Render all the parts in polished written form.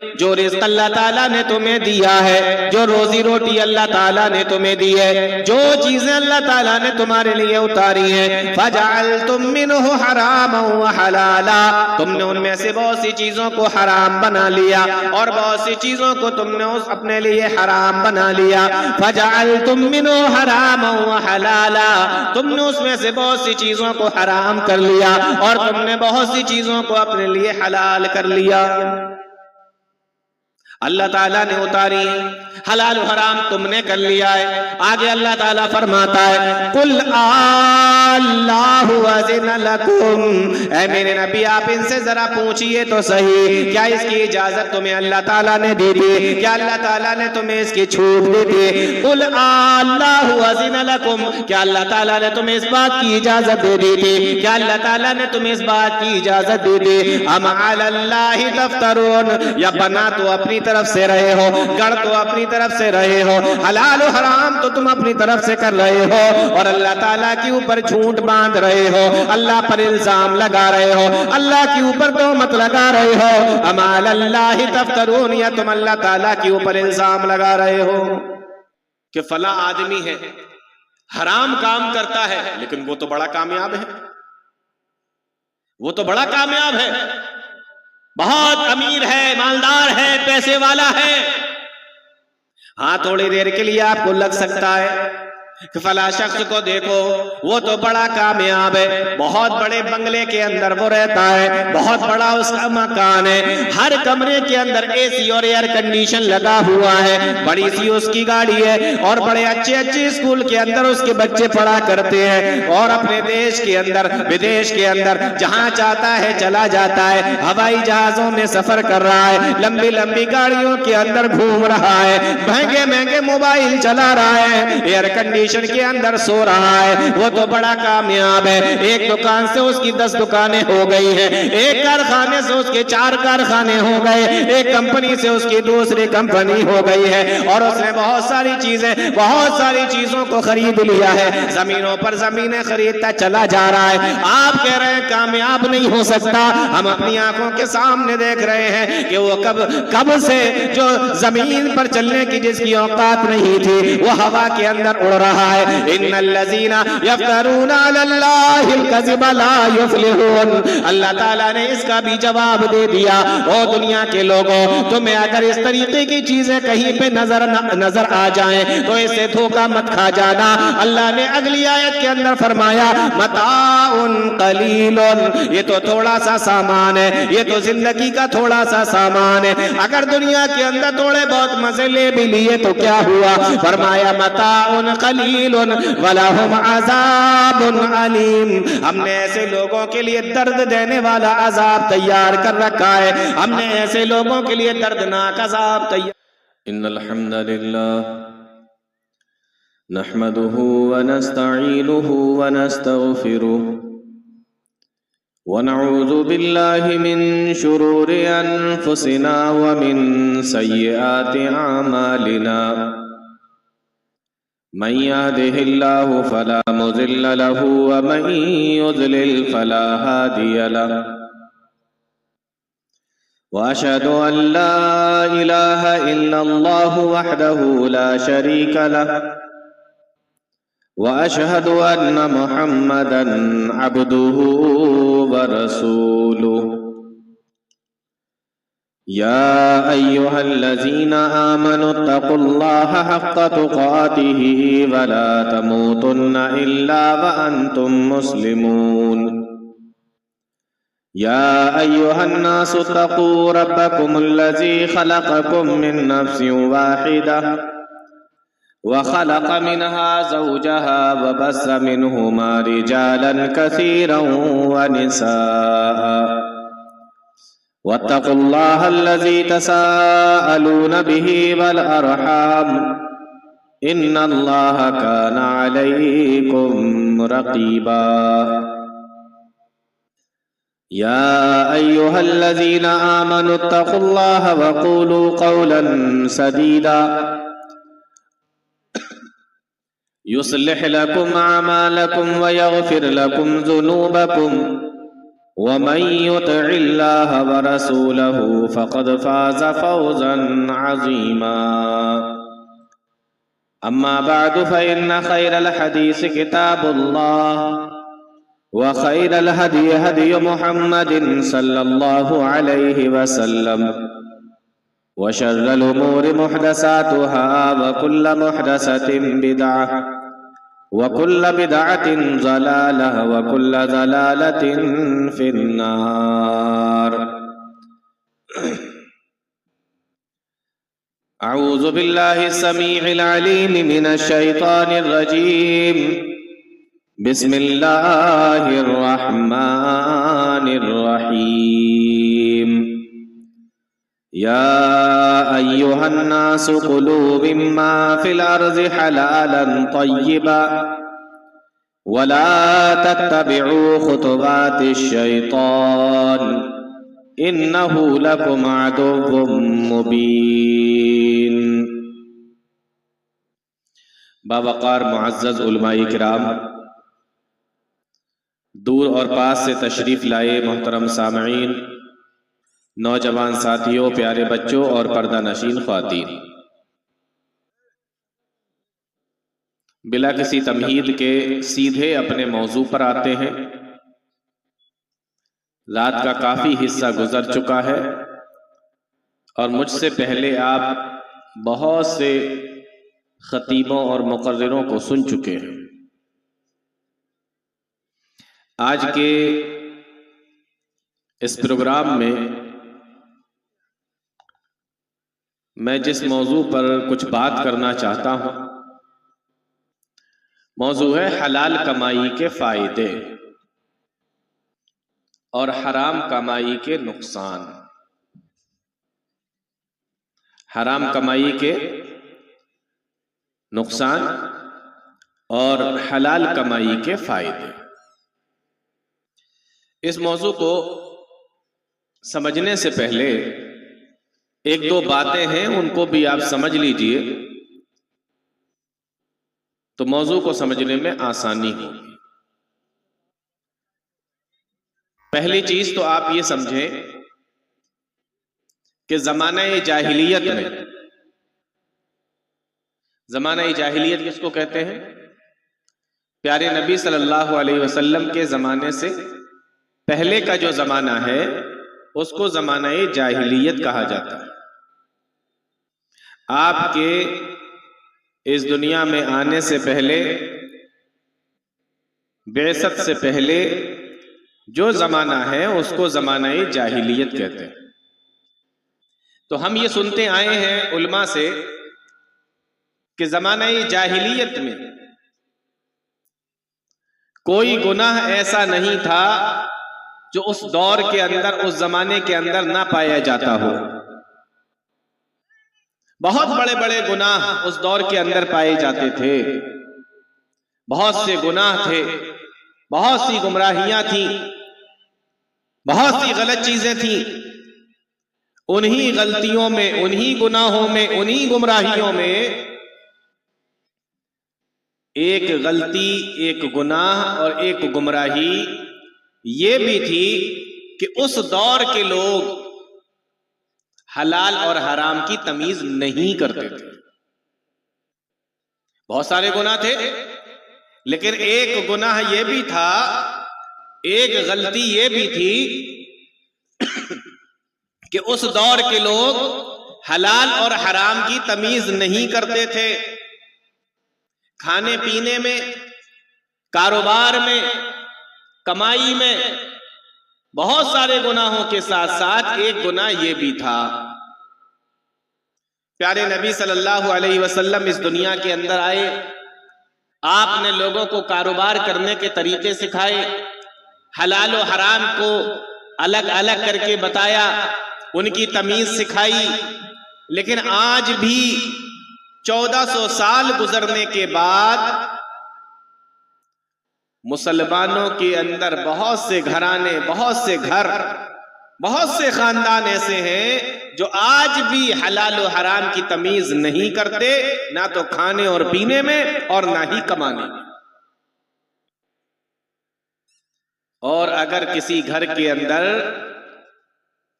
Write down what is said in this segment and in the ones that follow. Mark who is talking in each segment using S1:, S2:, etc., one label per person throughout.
S1: جو رزق اللہ تعالیٰ نے تمہیں دیا ہے، جو روزی روٹی اللہ تعالیٰ نے تمہیں دی ہے، جو چیزیں اللہ تعالیٰ نے تمہارے لیے اتاری ہیں، فَجَعَلْتُم مِّنْهُ حَرَامًا وَحَلَالًا، تم نے ان میں سے بہت سی چیزوں کو حرام بنا لیا اور بہت سی چیزوں کو تم نے اپنے لیے حرام بنا لیا۔ فَجَعَلْتُم مِّنْهُ حَرَامًا وَحَلَالًا، تم نے اس میں سے بہت سی چیزوں کو حرام کر لیا اور تم نے بہت سی چیزوں کو اپنے لیے حلال کر لیا۔ اللہ تعالیٰ نے اتاری، حلال و حرام تم نے کر لیا ہے۔ آگے اللہ تعالیٰ فرماتا ہے قُلْ اللَّهُ أَذِنَ لَكُمْ، اے میرے نبی آپ ان سے ذرا پوچھئے تو صحیح، کیا اس کی اجازت تمہیں اللہ تعالیٰ نے دی تھی؟ کیا اللہ تعالیٰ نے تمہیں اس کی چھوٹ دی تھی؟ قُلْ اللَّهُ أَذِنَ لَكُمْ، کیا اللہ تعالیٰ نے تمہیں اس بات کی اجازت دے دی تھی؟ کیا اللہ تعالیٰ نے تمہیں اس بات کی اجازت دی تھی؟ أَمْ عَلَى اللَّهِ تَفْتَرُونَ، یا بنا تو اپنی طرف سے رہے ہو، گڑ تو اپنی طرف سے رہے ہو، حلال و حرام تو تم اپنی طرف سے کر رہے ہو اور اللہ تعالیٰ کے اوپر جھوٹ باندھ رہے ہو، اللہ پر الزام لگا رہے ہو، اللہ کے اوپر تہمت لگا رہے ہو۔ ام علی اللہ تفترون، یا تم اللہ تعالیٰ کے اوپر الزام لگا رہے ہو کہ فلاں آدمی ہے حرام کام کرتا ہے لیکن وہ تو بڑا کامیاب ہے، وہ تو بڑا کامیاب ہے، بہت امیر ہے، مالدار ہے، پیسے والا ہے۔ ہاں تھوڑی دیر کے لیے آپ کو لگ سکتا ہے کہ فلاں شخص کو دیکھو وہ تو بڑا کامیاب ہے، بہت بڑے بنگلے کے اندر وہ رہتا ہے، بہت بڑا اس کا مکان ہے، ہر کمرے کے اندر اے سی اور ایئر کنڈیشن لگا ہوا ہے، بڑی سی اس کی گاڑی ہے اور بڑے اچھے اچھے اسکول کے اندر اس کے بچے پڑھا کرتے ہیں اور اپنے دیش کے اندر بدیش کے اندر جہاں چاہتا ہے چلا جاتا ہے، ہوائی جہازوں میں سفر کر رہا ہے، لمبی لمبی گاڑیوں کے اندر گھوم رہا ہے، مہنگے مہنگے موبائل چلا رہا ہے، ایئر کنڈیشن کے اندر سو رہا ہے، وہ تو بڑا کامیاب ہے۔ ایک دکان سے اس کی 10 دکانیں ہو گئی ہیں، ایک کارخانے سے اس کے 4 کارخانے ہو گئے، ایک کمپنی سے اس کی دوسری کمپنی ہو گئی ہے اور اس نے بہت ساری چیزوں کو خرید لیا ہے، زمینوں پر زمینیں خریدتا چلا جا رہا ہے۔ آپ کہہ رہے ہیں کامیاب نہیں ہو سکتا، ہم اپنی آنکھوں کے سامنے دیکھ رہے ہیں کہ وہ کب سے جو زمین پر چلنے کی جس کی اوقات نہیں تھی وہ ہوا کے اندر اڑ رہا ہے۔ ان الذین یفترون علی اللہ الکذب لا یفلحون، اللہ تعالیٰ نے اس کا بھی جواب دے دیا۔ او دنیا کے لوگوں، تمہیں اگر اس طریقے کی چیزیں کہیں پہ نظر آ جائیں تو اسے دھوکہ مت کھا جانا۔ اللہ نے اگلی آیت کے اندر فرمایا متاع قلیل، یہ تو تھوڑا سا سامان ہے، یہ تو زندگی کا تھوڑا سا سامان ہے، اگر دنیا کے اندر تھوڑے بہت مزے لے بھی لیے تو کیا ہوا؟ فرمایا متاع قلیل ولہم عذاب علیم، ہم نے ایسے لوگوں کے لیے درد دینے والا عذاب تیار کر رکھا ہے، ہم نے ایسے لوگوں کے لیے دردناک عذاب تیار۔
S2: ان الحمد للہ نحمده ونستعینه ونستغفره ونعوذ بالله من شرور انفسنا ومن سیئات اعمالنا، من يهده الله فلا مضل له ومن يضلل فلا هادي له، وأشهد أن لا إله إلا الله وحده لا شريك له، وأشهد أن محمدا عبده ورسوله۔ يا أيها الذين آمنوا اتقوا الله حق تقاته ولا تموتن إلا وأنتم مسلمون۔ يا أيها الناس اتقوا ربكم الذي خلقكم من نفس واحدة وخلق منها زوجها وبث منهما رجالا كثيرا ونساء، واتقوا الله الذي تساءلون به والأرحام إن الله كان عليكم رقيبا۔ يا أيها الذين آمنوا اتقوا الله وقولوا قولا سديدا يصلح لكم أعمالكم ويغفر لكم ذنوبكم، ومن يطع الله ورسوله فقد فاز فوزا عظيما. أما بعد فإن خير الحديث كتاب الله وخير الهدي هدي محمد صلى الله عليه وسلم وشر الأمور محدثاتها وكل محدثة بدعة وكل بدعة ضلالة وكل ضلالة في النار. أعوذ بالله السميع العليم من الشيطان الرجيم. بسم الله الرحمن الرحيم. يا أيها الناس كلوا مما في الأرض حلالا طيبا ولا تتبعوا خطوات الشيطان إنه لكم عدو مبين. باوقار معزز علماء کرام، دور اور پاس سے تشریف لائے محترم سامعین، نوجوان ساتھیوں، پیارے بچوں اور پردہ نشین خواتین، بلا کسی تمہید کے سیدھے اپنے موضوع پر آتے ہیں. رات کا کافی حصہ گزر چکا ہے اور مجھ سے پہلے آپ بہت سے خطیبوں اور مقرروں کو سن چکے ہیں. آج کے اس پروگرام میں میں جس موضوع پر کچھ بات کرنا چاہتا ہوں، موضوع ہے حلال کمائی کے فائدے اور حرام کمائی کے نقصان. حرام کمائی کے نقصان اور حلال کمائی کے فائدے. اس موضوع کو سمجھنے سے پہلے ایک دو باتیں ہیں، ان کو بھی آپ سمجھ لیجئے تو موضوع کو سمجھنے میں آسانی ہوگی. پہلی چیز تو آپ یہ سمجھیں کہ زمانہ جاہلیت میں، زمانہ جاہلیت کس کو کہتے ہیں؟ پیارے نبی صلی اللہ علیہ وسلم کے زمانے سے پہلے کا جو زمانہ ہے اس کو زمانہ جاہلیت کہا جاتا ہے. آپ کے اس دنیا میں آنے سے پہلے، بعثت سے پہلے جو زمانہ ہے اس کو زمانہ جاہلیت کہتے ہیں. تو ہم یہ سنتے آئے ہیں علماء سے کہ زمانہ جاہلیت میں کوئی گناہ ایسا نہیں تھا جو اس دور کے اندر، اس زمانے کے اندر نہ پایا جاتا ہو. بہت بڑے بڑے گناہ اس دور کے اندر پائے جاتے تھے، بہت سے گناہ تھے، بہت سی گمراہیاں تھیں، بہت سی غلط چیزیں تھیں. انہی غلطیوں میں، انہی گناہوں میں، انہی گمراہیوں میں ایک غلطی، ایک گناہ اور ایک گمراہی یہ بھی تھی کہ اس دور کے لوگ حلال اور حرام کی تمیز نہیں کرتے تھے. بہت سارے گناہ تھے، لیکن ایک گناہ یہ بھی تھا، ایک غلطی یہ بھی تھی کہ اس دور کے لوگ حلال اور حرام کی تمیز نہیں کرتے تھے. کھانے پینے میں، کاروبار میں، کمائی میں بہت سارے گناہوں کے ساتھ ساتھ ایک گناہ یہ بھی تھا. پیارے نبی صلی اللہ علیہ وسلم اس دنیا کے اندر آئے، آپ نے لوگوں کو کاروبار کرنے کے طریقے سکھائے، حلال و حرام کو الگ الگ کر کے بتایا، ان کی تمیز سکھائی. لیکن آج بھی 1400 سال گزرنے کے بعد مسلمانوں کے اندر بہت سے گھرانے، بہت سے گھر، بہت سے خاندان ایسے ہیں جو آج بھی حلال و حرام کی تمیز نہیں کرتے، نہ تو کھانے اور پینے میں اور نہ ہی کمانے میں. اور اگر کسی گھر کے اندر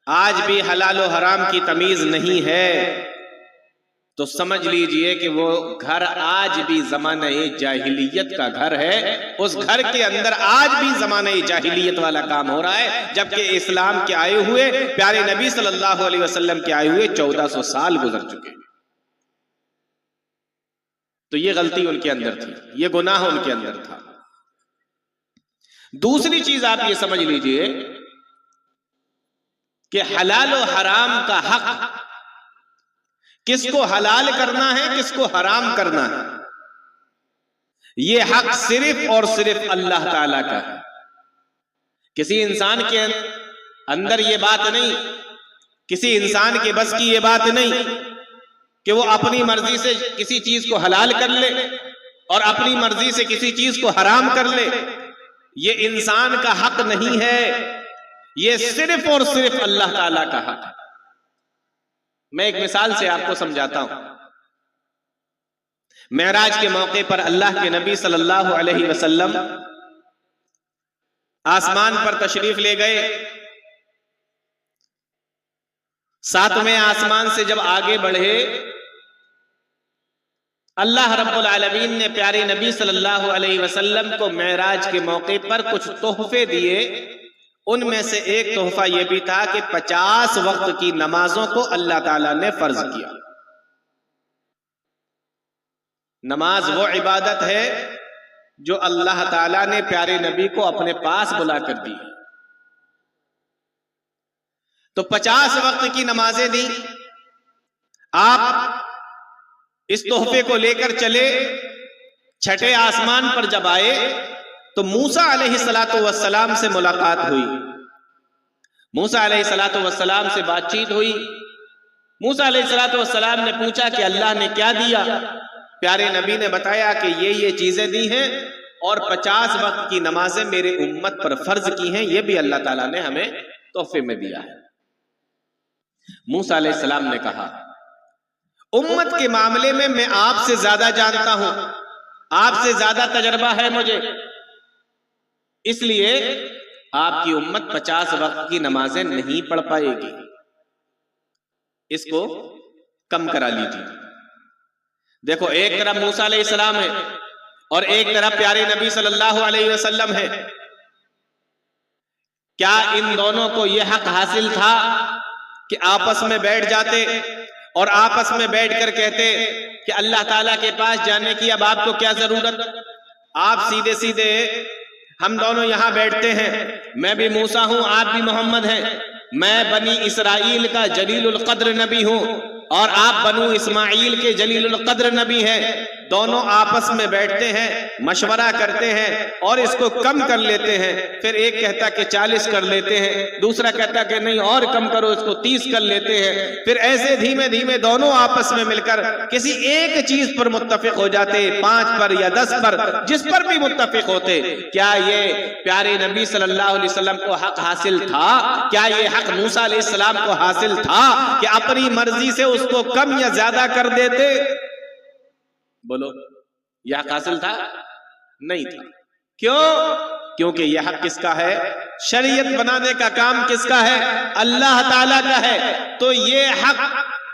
S2: آج بھی حلال و حرام کی تمیز نہیں ہے تو سمجھ لیجئے کہ وہ گھر آج بھی زمانہ جاہلیت کا گھر ہے. اس گھر کے اندر آج بھی زمانہ جاہلیت والا کام ہو رہا ہے، جبکہ اسلام کے آئے ہوئے، پیارے نبی صلی اللہ علیہ وسلم کے آئے ہوئے 1400 سال گزر چکے. تو یہ غلطی ان کے اندر تھی، یہ گناہ ان کے اندر تھا. دوسری چیز آپ یہ سمجھ لیجئے کہ حلال و حرام کا حق کس کو حلال کرنا ہے، کس کو حرام کرنا ہے، یہ حق صرف اور صرف اللہ تعالیٰ کا ہے. کسی انسان کے اندر یہ بات نہیں، کسی انسان کے بس کی یہ بات نہیں کہ وہ اپنی مرضی سے کسی چیز کو حلال کر لے اور اپنی مرضی سے کسی چیز کو حرام کر لے. یہ انسان کا حق نہیں ہے، یہ صرف اور صرف اللہ تعالیٰ کا حق ہے. میں ایک مثال سے آپ کو سمجھاتا ہوں. معراج کے موقع پر اللہ کے نبی صلی اللہ علیہ وسلم آسمان پر تشریف لے گئے. 7ویں آسمان سے جب آگے بڑھے، اللہ رب العالمین نے پیارے نبی صلی اللہ علیہ وسلم کو معراج کے موقع پر کچھ تحفے دیے. ان میں سے ایک تحفہ یہ بھی تھا کہ 50 وقت کی نمازوں کو اللہ تعالیٰ نے فرض کیا. نماز وہ عبادت ہے جو اللہ تعالیٰ نے پیارے نبی کو اپنے پاس بلا کر دی. تو 50 وقت کی نمازیں دی. آپ اس تحفے کو لے کر چلے. 6 آسمان پر جب آئے تو موسیٰ علیہ السلام سے ملاقات ہوئی. موسیٰ علیہ السلام سے بات چیت ہوئی. موسیٰ علیہ السلام نے پوچھا کہ اللہ نے کیا دیا؟ پیارے نبی نے بتایا کہ یہ چیزیں دی ہیں اور 50 وقت کی نمازیں میرے امت پر فرض کی ہیں، یہ بھی اللہ تعالیٰ نے ہمیں تحفے میں دیا ہے. موسیٰ علیہ السلام نے کہا امت کے معاملے میں آپ سے زیادہ جانتا ہوں، آپ سے زیادہ تجربہ ہے مجھے، اس لیے آپ کی امت 50 وقت کی نمازیں نہیں پڑھ پائے گی. اس کو کم کرا لیجیے. دیکھو، ایک طرف موسیٰ علیہ السلام ہے اور ایک طرف پیارے نبی صلی اللہ علیہ وسلم ہے. کیا ان دونوں کو یہ حق حاصل تھا کہ آپس میں بیٹھ جاتے اور آپس میں بیٹھ کر کہتے کہ اللہ تعالیٰ کے پاس جانے کی اب آپ کو کیا ضرورت؟ آپ سیدھے سیدھے ہم دونوں یہاں بیٹھتے ہیں، میں بھی موسیٰ ہوں، آپ بھی محمد ہیں، میں بنی اسرائیل کا جلیل القدر نبی ہوں اور آپ بنو اسماعیل کے جلیل القدر نبی ہیں. دونوں آپس میں بیٹھتے ہیں، مشورہ کرتے ہیں اور اس کو کم کر لیتے ہیں. پھر ایک کہتا کہ 40 کر لیتے ہیں، دوسرا کہتا کہ نہیں اور کم کرو، اس کو 30 کر لیتے ہیں. پھر ایسے دھیمے دھیمے دونوں آپس میں مل کر کسی ایک چیز پر متفق ہو جاتے، 5 پر یا 10 پر، جس پر بھی متفق ہوتے. کیا یہ پیارے نبی صلی اللہ علیہ وسلم کو حق حاصل تھا؟ کیا یہ حق موسیٰ علیہ السلام کو حاصل تھا کہ اپنی مرضی سے اس کو کم یا زیادہ کر دیتے؟ بولو، یہ حق حاصل تھا؟ نہیں تھا. کیوں؟ کیونکہ یہ حق کس کا ہے؟ شریعت بنانے کا کام کس کا ہے؟ اللہ تعالیٰ کا ہے. تو یہ حق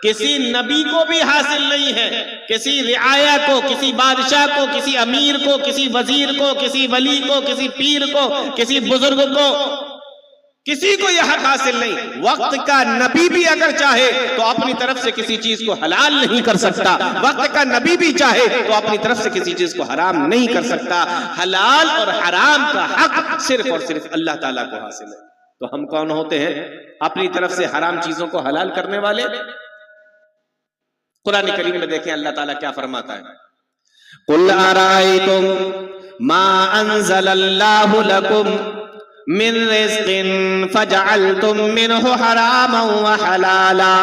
S2: کسی نبی کو بھی حاصل نہیں ہے، کسی رعایا کو، کسی بادشاہ کو، کسی امیر کو، کسی وزیر کو، کسی ولی کو، کسی پیر کو، کسی بزرگ کو، کسی کو یہ حق حاصل نہیں. وقت کا نبی بھی اگر چاہے تو اپنی طرف سے کسی چیز کو حلال نہیں کر سکتا. وقت کا نبی بھی چاہے تو اپنی طرف سے کسی چیز کو حرام نہیں کر سکتا. حلال اور حرام کا حق صرف اور صرف اللہ تعالیٰ کو حاصل ہے. تو ہم کون ہوتے ہیں اپنی طرف سے حرام چیزوں کو حلال کرنے والے؟ قرآن کریم میں دیکھیں اللہ تعالیٰ کیا فرماتا ہے. قُلْ أَرَأَيْتُمْ مَا أَنزَلَ اللَّهُ لَكُمْ من رزق فجعلتم منه حراما وحلالا.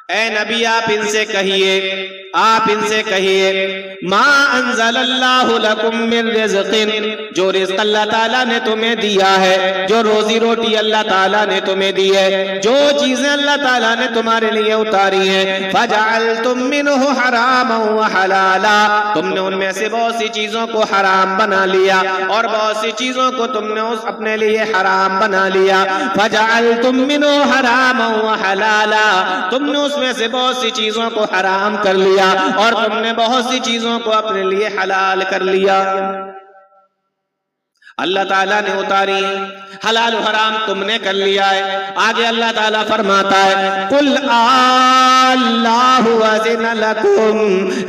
S1: اے نبی آپ ان سے کہیے ما انزل اللہ لکم من رزق، جو رزق اللہ تعالیٰ نے تمہیں دیا ہے، جو روزی روٹی اللہ تعالیٰ نے تمہیں دی ہے، جو چیزیں اللہ تعالیٰ نے تمہارے لیے اتاری ہیں، فجعلتم منہ حراما وحلالا، تم نے ان میں سے بہت سی چیزوں کو حرام بنا لیا اور بہت سی چیزوں کو تم نے اپنے لیے حرام بنا لیا، فجعلتم منہ حراما وحلالا، تم نے اس میں سے بہت سی چیزوں کو حرام کر لیا اور تم نے بہت سی چیزوں کو اپنے لیے حلال کر لیا۔ اللہ تعالیٰ نے اتاری، حلال و حرام تم نے کر لیا ہے۔ آگے اللہ تعالیٰ فرماتا ہے قُلْ اللَّهُ أَذِنَ لَكُمْ،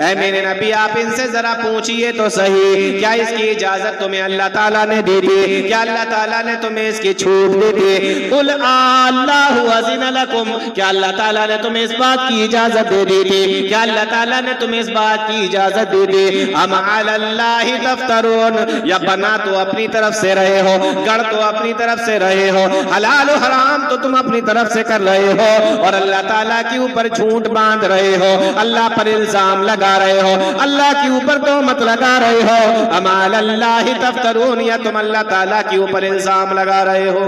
S1: اے میرے نبی آپ ان سے ذرا پوچھئے تو صحیح، کیا اس کی اجازت تمہیں اللہ تعالیٰ نے دی تھی؟ کیا اللہ تعالیٰ نے تمہیں اس کی چھوٹ دی تھی؟ قُلْ اللَّهُ أَذِنَ لَكُمْ، کیا اللہ تعالیٰ نے تمہیں اس بات کی اجازت دے دی تھی؟ کیا اللہ تعالیٰ نے تمہیں اس بات کی اجازت دی تھی؟ أَمْ عَلَى اللَّهِ تَفْتَرُونَ، یا بنا تو اپنی طرف سے رہے ہو، گڑ تو اپنی طرف سے رہے ہو، حلال و حرام تو تم اپنی طرف سے کر رہے ہو اور اللہ تعالیٰ کے اوپر جھوٹ باندھ رہے ہو، اللہ پر الزام لگا رہے ہو، اللہ کے اوپر تہمت لگا رہے ہو۔ ام علی اللہ تفترون، یا تم اللہ تعالیٰ کے اوپر الزام لگا رہے ہو۔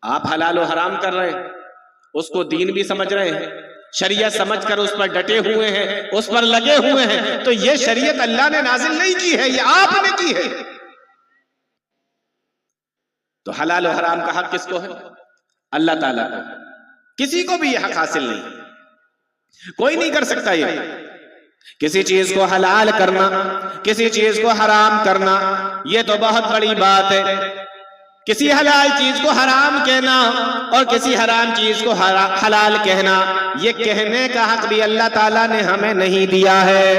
S1: آپ حلال و حرام کر رہے ہیں، اس کو دین بھی سمجھ رہے ہیں، شریعت سمجھ کر اس پر ڈٹے ہوئے ہیں، اس پر لگے ہوئے ہیں، تو یہ شریعت اللہ نے نازل نہیں کی ہے، یہ آپ نے کی ہے۔ تو حلال و حرام کا حق کس کو ہے؟ اللہ تعالیٰ کو۔ کسی کو بھی یہ حق حاصل نہیں، کوئی نہیں کر سکتا یہ۔ کسی چیز کو حلال کرنا، کسی چیز کو حرام کرنا، یہ تو بہت بڑی بات ہے۔ کسی حلال چیز کو حرام کہنا اور کسی حرام چیز کو حلال کہنا، یہ کہنے کا حق بھی اللہ تعالیٰ نے ہمیں نہیں دیا ہے۔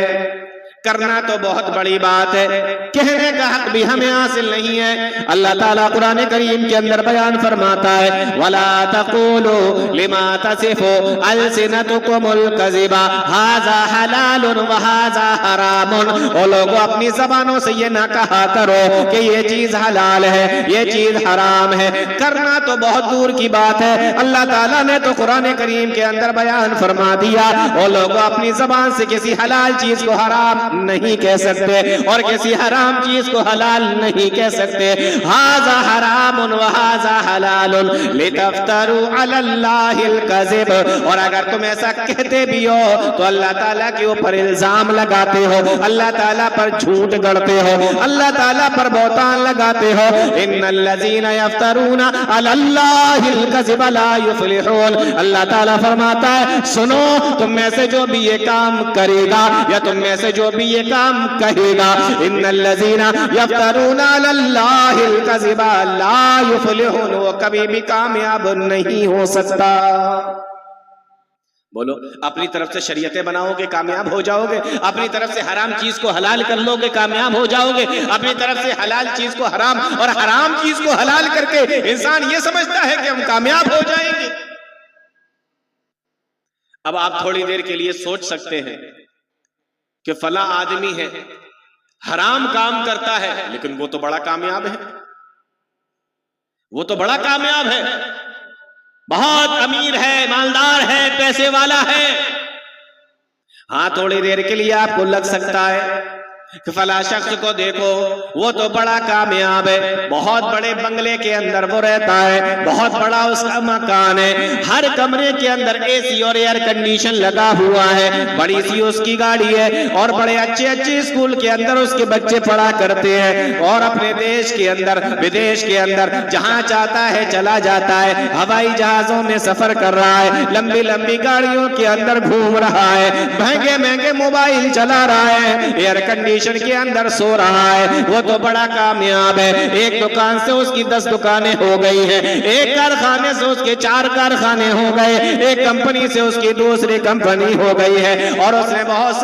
S1: کرنا تو بہت بڑی بات ہے، کہنے کا حق بھی ہمیں حاصل نہیں ہے۔ اللہ تعالیٰ قرآن کریم کے اندر بیان فرماتا ہے وَلَا تَقُولُوا لِمَا تَصِفُ أَلْسِنَتُكُمُ الْكَذِبَ هَذَا حَلَالٌ وَهَذَا حَرَامٌ، اور لوگوں اپنی زبانوں سے یہ نہ کہا کرو کہ یہ چیز حلال ہے، یہ چیز حرام ہے۔ کرنا تو بہت دور کی بات ہے، اللہ تعالیٰ نے تو قرآن کریم کے اندر بیان فرما دیا، اور لوگوں اپنی زبان سے کسی حلال چیز کو حرام نہیں کہہ سکتے اور کسی حرام چیز کو حلال نہیں کہہ سکتے۔ ھذا حرام وھذا حلال لتفتروا علی اللہ الکذب، اور اگر تم ایسا کہتے بھی ہو تو اللہ تعالیٰ کے اوپر الزام لگاتے ہو، اللہ تعالیٰ پر جھوٹ گڑتے ہو، اللہ تعالیٰ پر بہتان لگاتے ہو۔ ان الذین یفترون علی اللہ الکذب لا یفلحون، اللہ تعالیٰ فرماتا ہے سنو، تم میں سے جو بھی یہ کام کرے گا یا تم میں سے جو بھی یہ کام کہے گا، ان الذین یفترون علی اللہ الکذب لا یفلحون، وہ کبھی بھی کامیاب نہیں ہو سکتا۔ بولو، اپنی طرف سے شریعتیں بناؤ گے کامیاب ہو جاؤ گے، اپنی طرف سے حرام چیز کو حلال کر لو گے کامیاب ہو جاؤ گے، اپنی طرف سے حلال چیز کو حرام اور حرام چیز کو حلال کر کے انسان یہ سمجھتا ہے کہ ہم کامیاب ہو جائیں گے۔ اب آپ تھوڑی دیر کے لیے سوچ سکتے ہیں کہ فلاں آدمی ہے، حرام کام کرتا ہے، لیکن وہ تو بڑا کامیاب ہے، وہ تو بڑا کامیاب ہے، بہت امیر ہے، مالدار ہے، پیسے والا ہے۔ ہاں، تھوڑی دیر کے لیے آپ کو لگ سکتا ہے کہ فلاں شخص کو دیکھو، وہ تو بڑا کامیاب ہے، بہت بڑے بنگلے کے اندر وہ رہتا ہے، بہت بڑا اس کا مکان ہے، ہر کمرے کے اندر اے سی اور ایئر کنڈیشن لگا ہوا ہے، بڑی سی اس کی گاڑی ہے، اور بڑے اچھے اچھے اسکول کے اندر اس کے بچے پڑھا کرتے ہیں، اور اپنے دیش کے اندر ودیش کے اندر جہاں چاہتا ہے چلا جاتا ہے، ہوائی جہازوں میں سفر کر رہا ہے، لمبی لمبی گاڑیوں کے اندر گھوم رہا ہے، مہنگے مہنگے موبائل چلا رہا ہے، ایئر کنڈیشن کے اندر سو رہا ہے، وہ تو بڑا کامیاب ہے۔ ایک دکان سے اس کی 10 دکانیں ہو گئی ہیں، ایک کارخانے سے اس کے 4 کارخانے ہو گئے، ایک کمپنی سے اس کی دوسری کمپنی ہو گئی ہے، اور اس نے بہت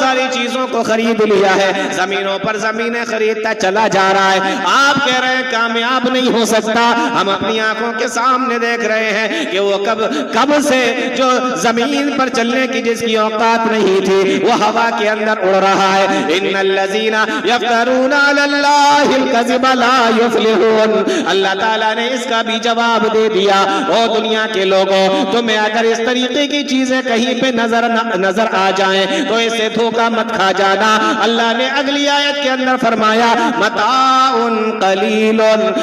S1: ساری چیزوں کو خرید لیا ہے، زمینوں پر زمینیں خریدتا چلا جا رہا ہے۔ آپ کہہ رہے ہیں کامیاب نہیں ہو سکتا، ہم اپنی آنکھوں کے سامنے دیکھ رہے ہیں کہ وہ کب سے جو زمین پر چلنے کی جس کی اوقات نہیں تھی، وہ ہوا کے اندر اڑ رہا رہا ہے ان الذین یفترون علی اللہ الکذب لا یفلحون. اللہ تعالیٰ نے اس کا بھی جواب دے دیا. او دنیا کے لوگوں, تمہیں اگر اس طریقے کی چیزیں کہیں پہ نظر آ جائیں تو اس سے دھوکہ مت کھا جانا. اللہ نے اگلی آیت کے اندر فرمایا متاع قلیل,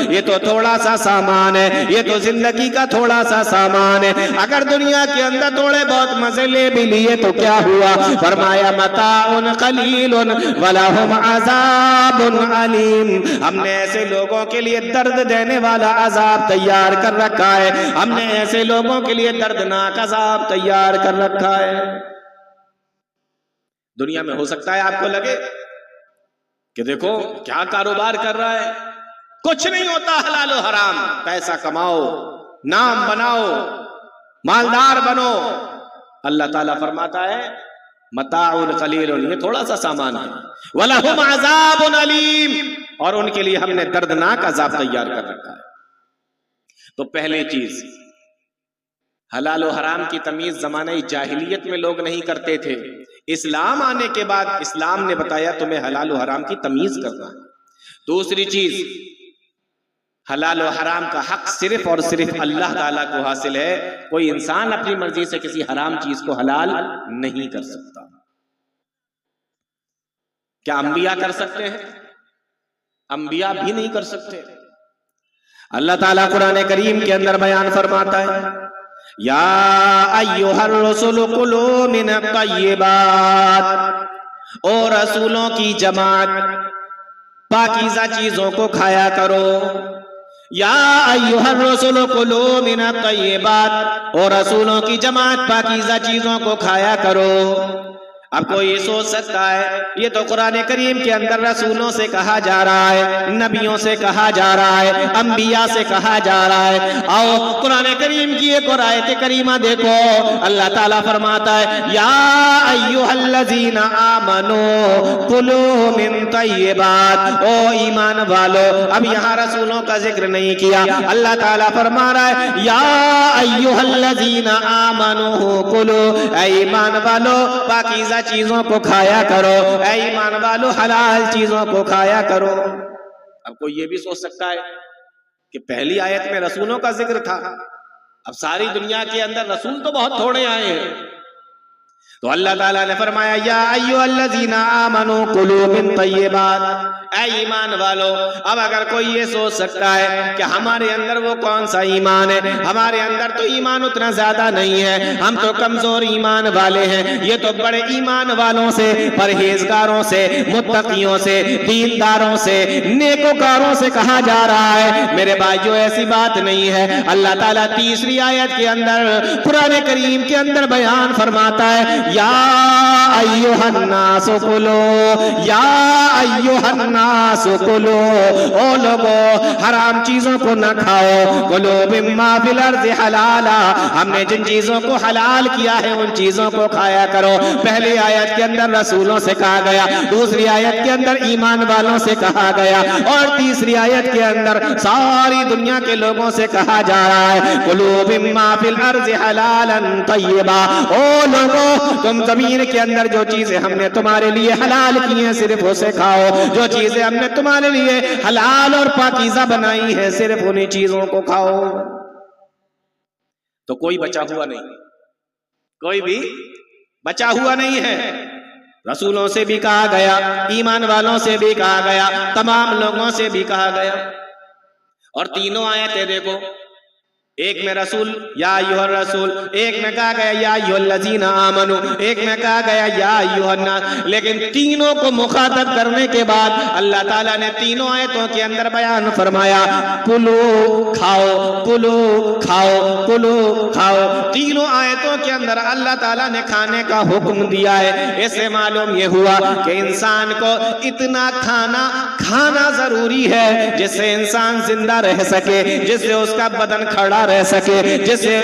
S1: یہ تو تھوڑا سا سامان ہے, یہ تو زندگی کا تھوڑا سا سامان ہے. اگر دنیا کے اندر تھوڑے بہت مزے لے بھی لیے تو کیا ہوا؟ فرمایا متاع قلیل ولہم عذاب علیم. ہم نے ایسے لوگوں کے لیے درد دینے والا عذاب تیار کر رکھا ہے. ہم نے ایسے لوگوں کے لیے دردناک عذاب تیار کر رکھا ہے. دنیا میں ہو سکتا ہے آپ کو لگے کہ دیکھو کیا کاروبار کر رہا ہے, کچھ نہیں ہوتا حلال و حرام. پیسہ کماؤ, نام بناؤ, مالدار بنو. اللہ تعالیٰ فرماتا ہے متاع قلیل, یہ تھوڑا سا سامان ہے. وَلَهُمْ عَذَابٌ عَلِيمٌ, اور ان کے لیے ہم نے دردناک عذاب تیار کر رکھا ہے. تو پہلی چیز, حلال و حرام کی تمیز زمانہ جاہلیت میں لوگ نہیں کرتے تھے. اسلام آنے کے بعد اسلام نے بتایا تمہیں حلال و حرام کی تمیز کرنا ہے. دوسری چیز, حلال و حرام کا حق صرف اور صرف اللہ تعالیٰ کو حاصل ہے. کوئی انسان اپنی مرضی سے کسی حرام چیز کو حلال نہیں کر سکتا. کیا انبیاء کر سکتے ہیں؟ انبیاء بھی نہیں کر سکتے. اللہ تعالیٰ قرآن کریم کے اندر بیان فرماتا ہے یا ایھا الرسل کلوا من الطیبات, اور رسولوں کی جماعت پاکیزہ چیزوں کو کھایا کرو. یا ایھا الرسل کلوا من الطیبات, اور رسولوں کی جماعت پاکیزہ چیزوں کو کھایا کرو. اب کوئی یہ سوچ سکتا ہے یہ تو قرآن کریم کے اندر رسولوں سے کہا جا رہا ہے, نبیوں سے کہا جا رہا ہے, انبیاء سے کہا جا رہا ہے. آؤ قرآن کریم کی ایک اور آیت کریمہ دیکھو. اللہ تعالیٰ فرماتا ہے یا ایھا الذین آمنوا کلوا من طیبات, او ایمان والو. اب یہاں رسولوں کا ذکر نہیں کیا. اللہ تعالیٰ فرما رہا ہے یا ایھا الذین آمنوا کلوا, اے ایمان والو پاکیزہ چیزوں کو کھایا کرو. اے ایمان والو حلال چیزوں کو کھایا کرو. اب کوئی یہ بھی سوچ سکتا ہے کہ پہلی آیت میں رسولوں کا ذکر تھا, اب ساری دنیا کے اندر رسول تو بہت تھوڑے آئے ہیں. تو اللہ تعالیٰ نے فرمایا یا ایھا الذین آمنوا کلوا من طیبات, اے ایمان والو. اب اگر کوئی یہ سوچ سکتا ہے کہ ہمارے اندر وہ کون سا ایمان ہے, ہمارے اندر تو ایمان اتنا زیادہ نہیں ہے, ہم تو کمزور ایمان والے ہیں, یہ تو بڑے ایمان والوں سے, پرہیزگاروں سے, متقیوں سے, دینداروں سے, نیکوکاروں سے کہا جا رہا ہے. میرے بھائیو ایسی بات نہیں ہے. اللہ تعالیٰ تیسری آیت کے اندر قرآن کریم کے اندر بیان فرماتا ہے یا ایھا الناس کلوا, یا ایھا الناس کلوا, او لوگو حرام چیزوں کو نہ کھاؤ. کلوا مما فی الارض حلالا, ہم نے جن چیزوں کو حلال کیا ہے ان چیزوں کو کھایا کرو. پہلی آیت کے اندر رسولوں سے کہا گیا, دوسری آیت کے اندر ایمان والوں سے کہا گیا, اور تیسری آیت کے اندر ساری دنیا کے لوگوں سے کہا جا رہا ہے کلوا مما فی الارض حلالا طیبا. او لوگو تم زمین کے اندر جو چیزیں ہم نے تمہارے لیے حلال کی ہیں صرف اسے کھاؤ. جو چیزیں ہم نے تمہارے لیے حلال اور پاکیزہ بنائی ہیں صرف انہی چیزوں کو کھاؤ. تو کوئی بچا ہوا نہیں, کوئی بھی بچا ہوا نہیں ہے. رسولوں سے بھی کہا گیا, ایمان والوں سے بھی کہا گیا, تمام لوگوں سے بھی کہا گیا. اور تینوں آیتیں دیکھو, ایک میں رسول یا ایھا الرسول, ایک میں کہا گیا یا ایھا الذین آمنوا, ایک میں کہا گیا یا ایھا الناس. لیکن تینوں کو مخاطب کرنے کے بعد اللہ تعالیٰ نے تینوں آیتوں کے اندر بیان فرمایا کلو کھاؤ, کلو کھاؤ, کلو کھاؤ. تینوں آیتوں کے اندر اللہ تعالیٰ نے کھانے کا حکم دیا ہے. اس سے معلوم یہ ہوا کہ انسان کو اتنا کھانا ضروری ہے جس سے انسان زندہ رہ سکے, جس سے اس کا بدن کھڑا رہ سکے, جس سے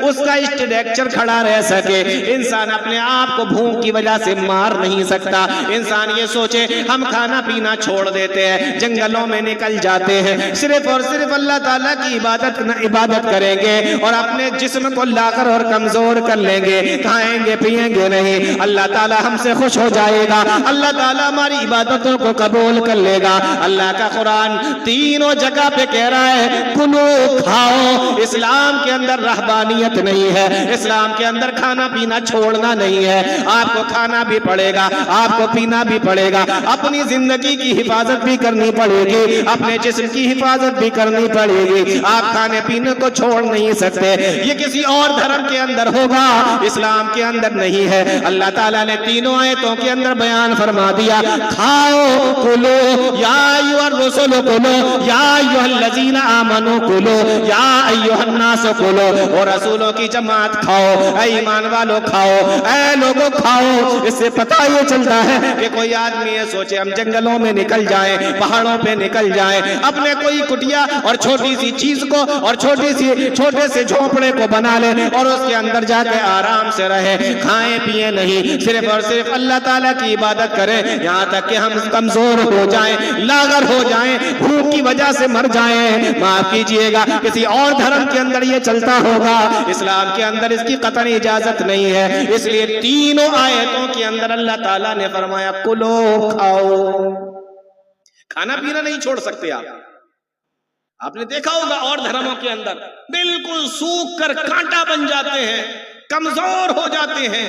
S1: اس کا اسٹرکچر کھڑا رہ سکے. انسان اپنے آپ کو بھوک کی وجہ سے مار نہیں سکتا. انسان یہ سوچے ہم کھانا پینا چھوڑ دیتے ہیں, جنگلوں میں نکل جاتے ہیں, صرف اور صرف اللہ تعالیٰ کی عبادت کریں گے اور اپنے جسم کو لاغر اور کمزور کمزور کر لیں گے, کھائیں گے پیئیں گے نہیں, اللہ تعالیٰ ہم سے خوش ہو جائے گا, اللہ تعالیٰ ہماری عبادتوں کو قبول کر لے گا. اللہ کا قرآن تینوں جگہ پہ کہہ رہا ہے کلو کھاؤ. اسلام کے اندر رہبانیت نہیں ہے, اسلام کے اندر کھانا پینا چھوڑنا نہیں ہے. آپ کو کھانا بھی پڑے گا, آپ کو پینا بھی پڑے گا, اپنی زندگی کی حفاظت بھی کرنی پڑے گی, اپنے جسم کی حفاظت بھی کرنی پڑے گی. آپ کھانے پینے کو چھوڑ نہیں سکتے. یہ کسی اور دھرم کے اندر ہوگا, اسلام کے اندر نہیں ہے. اللہ تعالیٰ نے تینوں آیتوں کے اندر بیان فرما دیا کھاؤ کلو یا ایھا الرسل کلو یا ایھا الذین آمنوا کلو یا ایھا الناس کلو. اور رسولوں کی جماعت کھاؤ, اے ایمان والو کھاؤ, اے لوگوں کھاؤ. اس سے پتہ یہ چلتا ہے کہ کوئی آدمی یہ سوچے ہم جنگلوں میں نکل جائیں, پہاڑوں پہ نکل جائیں, اپنے کوئی کٹیا اور چھوٹی سی چیز کو اور چھوٹے سے جھونپڑے کو بنا لے اور اس کے اندر جا کے آرام سے رہے, کھائیں پیئیں نہیں, صرف اور صرف اللہ تعالیٰ کی عبادت کریں یہاں تک کہ ہم کمزور ہو جائیں, لاغر ہو جائیں, بھوک کی وجہ سے مر جائیں. معاف کیجئے گا کسی اور دھرم کے اندر یہ چلتا ہوگا, اسلام کے اندر اس کی قطعی اجازت نہیں ہے. اس لیے تینوں آیتوں کے اندر اللہ تعالیٰ نے فرمایا کلو کھاؤ. کھانا پینا نہیں چھوڑ سکتے آپ نے دیکھا ہوگا اور دھرموں کے اندر بالکل سوکھ کر کانٹا بن جاتے ہیں, کمزور ہو جاتے ہیں,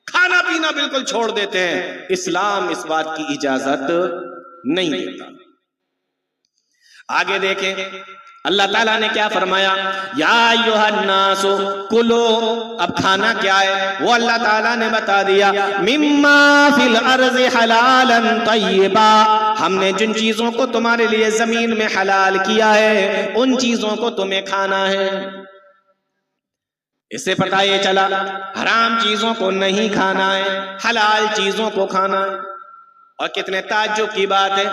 S1: کھانا پینا بالکل چھوڑ دیتے ہیں. اسلام اس بات کی اجازت نہیں دیتا. آگے دیکھیں اللہ تعالیٰ نے کیا فرمایا یا ایھا الناس کلو. اب کھانا کیا ہے وہ اللہ تعالیٰ نے بتا دیا مما فی الارض حلالا طیبا. ہم نے جن چیزوں کو تمہارے لیے زمین میں حلال کیا ہے ان چیزوں کو تمہیں کھانا ہے. اس سے پتہ یہ چلا حرام چیزوں کو نہیں کھانا ہے, حلال چیزوں کو کھانا ہے. اور کتنے تعجب کی بات ہے,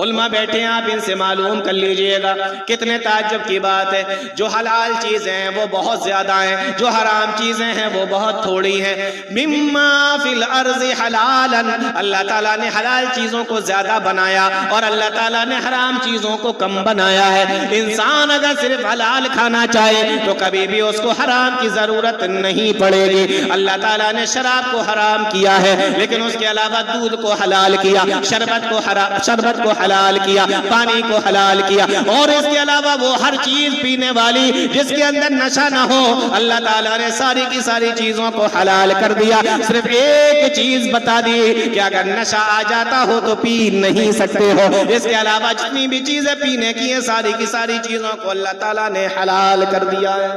S1: علماء بیٹھے ہیں آپ ان سے معلوم کر لیجئے گا کتنے تعجب کی بات ہے. جو حلال چیزیں ہیں وہ بہت زیادہ ہیں, جو حرام چیزیں ہیں وہ بہت تھوڑی ہیں. مما فی الارض حلالا, اللہ تعالیٰ نے حلال چیزوں کو زیادہ بنایا اور اللہ تعالیٰ نے حرام چیزوں کو کم بنایا ہے. انسان اگر صرف حلال کھانا چاہے تو کبھی بھی اس کو حرام کی ضرورت نہیں پڑے گی. اللہ تعالیٰ نے شراب کو حرام کیا ہے لیکن اس کے علاوہ دودھ کو حلال کیا, شربت کو حلال کیا, پانی کو حلال کیا, اور اس کے علاوہ وہ ہر چیز پینے والی جس کے اندر نشہ نہ ہو اللہ تعالیٰ نے ساری کی ساری چیزوں کو حلال کر دیا. صرف ایک چیز بتا دی کہ اگر نشہ آ جاتا ہو تو پی نہیں سکتے ہو. اس کے علاوہ جتنی بھی چیزیں پینے کی ہیں ساری کی ساری چیزوں کو اللہ تعالیٰ نے حلال کر دیا ہے.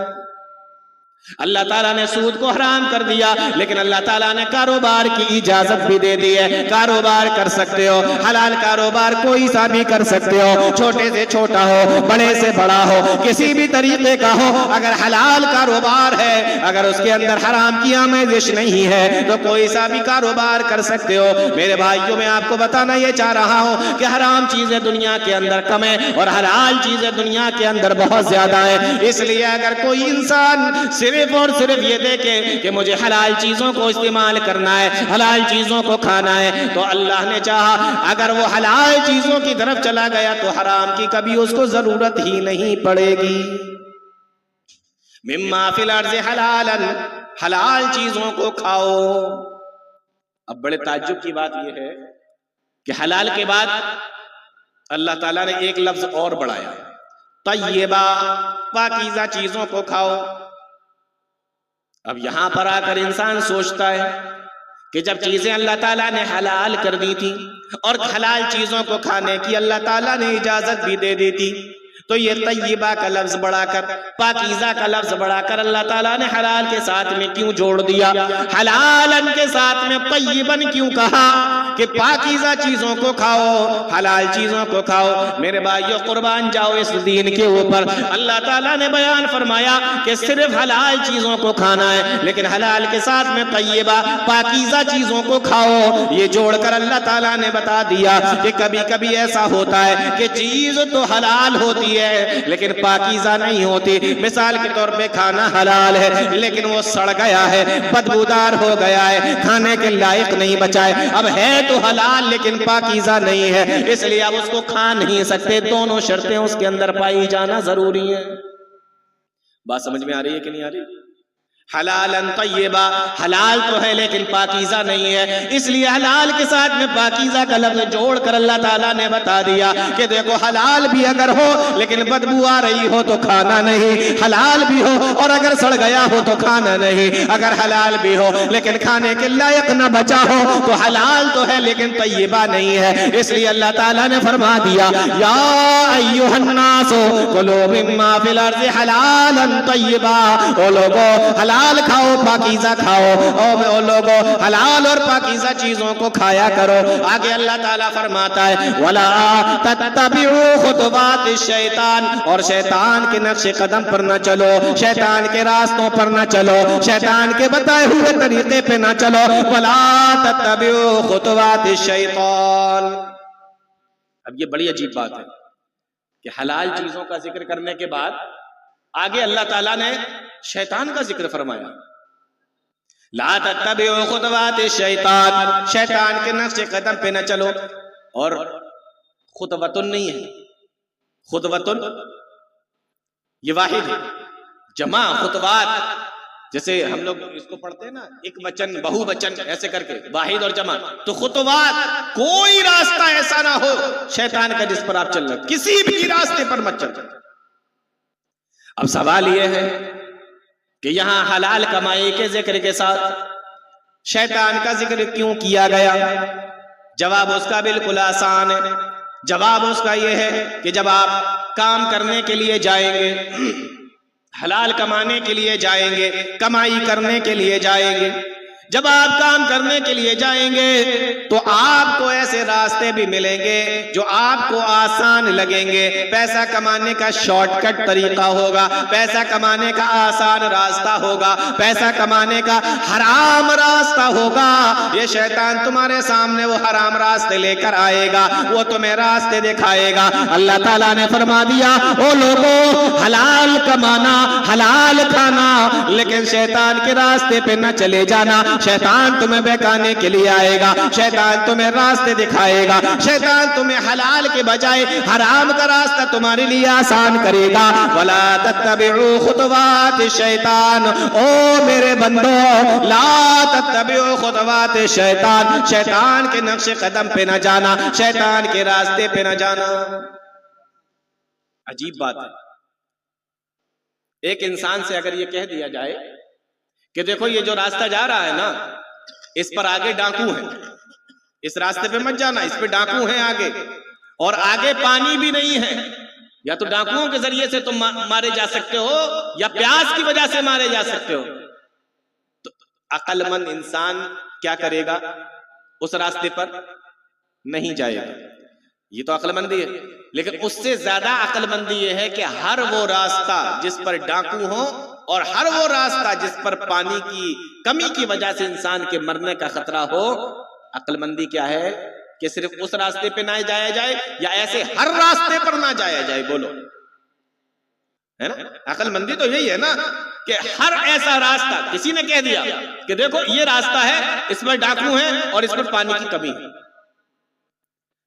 S1: اللہ تعالیٰ نے سود کو حرام کر دیا لیکن اللہ تعالیٰ نے کاروبار کی اجازت بھی دے دی ہے. کاروبار کر سکتے ہو, حلال کاروبار کوئی سا بھی کر سکتے ہو, چھوٹے سے چھوٹا ہو, بڑے سے بڑا ہو, کسی بھی طریقے کا ہو. اگر حلال کاروبار ہے, اگر اس کے اندر حرام کی آمیزش نہیں ہے تو کوئی سا بھی کاروبار کر سکتے ہو. میرے بھائیوں میں آپ کو بتانا یہ چاہ رہا ہوں کہ حرام چیزیں دنیا کے اندر کم ہیں اور حلال چیزیں دنیا کے اندر بہت زیادہ ہیں. اس لیے اگر کوئی انسان صرف اور صرف یہ دیکھے کہ مجھے حلال چیزوں کو استعمال کرنا ہے, حلال چیزوں کو کھانا ہے, تو اللہ نے چاہا اگر وہ حلال چیزوں کی طرف چلا گیا تو حرام کی کبھی اس کو ضرورت ہی نہیں پڑے گی. مما فی الارض حلالا, حلال چیزوں کو کھاؤ. اب بڑے تعجب کی بات یہ ہے کہ حلال کے بعد اللہ تعالیٰ نے ایک لفظ اور بڑھایا, طیبہ, پاکیزہ چیزوں کو کھاؤ. اب یہاں پر آ کر انسان سوچتا ہے کہ جب چیزیں اللہ تعالیٰ نے حلال کر دی تھی اور حلال چیزوں کو کھانے کی اللہ تعالیٰ نے اجازت بھی دے دی تھی تو یہ طیبہ کا لفظ بڑھا کر, پاکیزہ کا لفظ بڑھا کر اللہ تعالیٰ نے حلال کے ساتھ میں کیوں جوڑ دیا؟ حلالن کے ساتھ میں طیبن کیوں کہا کہ پاکیزہ چیزوں کو کھاؤ, حلال چیزوں کو کھاؤ؟ میرے بھائیو قربان جاؤ اس دین کے اوپر. اللہ تعالیٰ نے بیان فرمایا کہ صرف حلال چیزوں کو کھانا ہے لیکن حلال کے ساتھ میں طیبہ, پاکیزہ چیزوں کو کھاؤ. یہ جوڑ کر اللہ تعالیٰ نے بتا دیا کہ کبھی کبھی ایسا ہوتا ہے کہ چیز تو حلال ہوتی ہے لیکن پاکیزہ نہیں ہوتی. مثال کے طور پہ کھانا حلال ہے لیکن وہ سڑ گیا ہے, بدبودار ہو گیا ہے, کھانے کے لائق نہیں بچا ہے. اب ہے تو حلال لیکن پاکیزہ نہیں ہے, اس لیے اب اس کو کھا نہیں سکتے. دونوں شرطیں اس کے اندر پائی جانا ضروری ہے. بات سمجھ میں آ رہی ہے کہ نہیں آ رہی؟
S2: حلالا طیبا، حلال تو ہے لیکن پاکیزہ نہیں ہے، اس لیے حلال کے ساتھ میں پاکیزہ کا لفظ جوڑ کر اللہ تعالیٰ نے بتا دیا کہ دیکھو حلال بھی اگر ہو لیکن بدبو آ رہی ہو تو کھانا نہیں، حلال بھی ہو اور اگر سڑ گیا ہو تو کھانا نہیں، اگر حلال بھی ہو لیکن کھانے کے لائق نہ بچا ہو تو حلال تو ہے لیکن طیبہ نہیں ہے۔ اس لیے اللہ تعالیٰ نے فرما دیا یا ایھا الناس کلوا مما فی الارض حلالا طیبا، او لوگو حلال کھاؤ پاکیزہ کھاؤ، او لوگو حلال اور پاکیزہ چیزوں کو کھایا کرو۔ آگے اللہ تعالیٰ فرماتا ہے وَلَا تَتَّبِعُوا خُطُوَاتِ الشَّيْطَانِ، اور شیطان کے نقش قدم پر نہ چلو، شیطان کے راستوں پر نہ چلو، شیطان کے بتائے ہوئے طریقے پہ نہ چلو۔ وَلَا تَتَّبِعُوا خُطُوَاتِ الشَّيْطَانِ۔ اب یہ بڑی عجیب بات ہے کہ حلال چیزوں کا ذکر کرنے کے بعد آگے اللہ تعالیٰ نے شیطان کا ذکر فرمایا، لا تتبعوا خطوات الشیطان، شیطان کے نقش قدم پہ نہ چلو۔ اور خطوتن نہیں ہے، خطوتن یہ واحد ہے، جمع خطوات جیسے ہم لوگ اس کو پڑھتے ہیں نا ایک وچن بہو وچن ایسے کر کے واحد اور جمع، تو خطوات کوئی راستہ ایسا نہ ہو شیطان کا جس پر آپ چل رہے، کسی بھی راستے پر مت چل۔ اب سوال یہ ہے کہ یہاں حلال کمائی کے ذکر کے ساتھ شیطان کا ذکر کیوں کیا گیا؟ جواب اس کا بالکل آسان ہے، جواب اس کا یہ ہے کہ جب آپ کام کرنے کے لیے جائیں گے، حلال کمانے کے لیے جائیں گے، کمائی کرنے کے لیے جائیں گے، جب آپ کام کرنے کے لیے جائیں گے تو آپ کو ایسے راستے بھی ملیں گے جو آپ کو آسان لگیں گے، پیسہ کمانے کا شارٹ کٹ طریقہ ہوگا، پیسہ کمانے کا آسان راستہ ہوگا، پیسہ کمانے کا حرام راستہ ہوگا۔ یہ شیطان تمہارے سامنے وہ حرام راستے لے کر آئے گا، وہ تمہیں راستے دکھائے گا۔ اللہ تعالیٰ نے فرما دیا او لوگوں حلال کمانا، حلال کھانا، لیکن شیطان کے راستے پہ نہ چلے جانا۔ شیطان تمہیں بہکانے کے لیے آئے گا، شیطان تمہیں راستے دکھائے گا، شیطان تمہیں حلال کے بجائے حرام کا راستہ تمہارے لیے آسان کرے گا۔ وَلَا تَتَّبِعُوا خُطُوَاتِ الشَّيْطَانِ، او میرے بندو لا تَتَّبِعُوا خُطُوَاتِ الشَّيْطَانِ، شیطان کے نقش قدم پہ نہ جانا، شیطان کے راستے پہ نہ جانا۔ عجیب بات ہے، ایک انسان سے اگر یہ کہہ دیا جائے کہ دیکھو یہ جو راستہ جا رہا ہے نا اس پر آگے ڈاکو ہیں، اس راستے پہ مت جانا، اس پہ ڈاکو ہیں آگے، اور آگے پانی بھی نہیں ہے، یا تو ڈاکوؤں کے ذریعے سے تم مارے جا سکتے ہو یا پیاس کی وجہ سے مارے جا سکتے ہو، تو عقل مند انسان کیا کرے گا؟ اس راستے پر نہیں جائے گا۔ یہ تو عقل مندی ہے، لیکن اس سے زیادہ عقل مندی یہ ہے کہ ہر وہ راستہ جس پر ڈاکو ہو اور ہر وہ راستہ جس پر پانی کی کمی کی وجہ سے انسان کے مرنے کا خطرہ ہو، عقل مندی کیا ہے کہ صرف اس راستے پہ نہ جایا جائے یا ایسے ہر راستے پر نہ جایا جائے۔ بولو ہے نا؟ عقل مندی تو یہی ہے نا کہ ہر ایسا راستہ، کسی نے کہہ دیا کہ دیکھو یہ راستہ ہے اس پر ڈاکو ہیں اور اس پر پانی کی کمی ہے،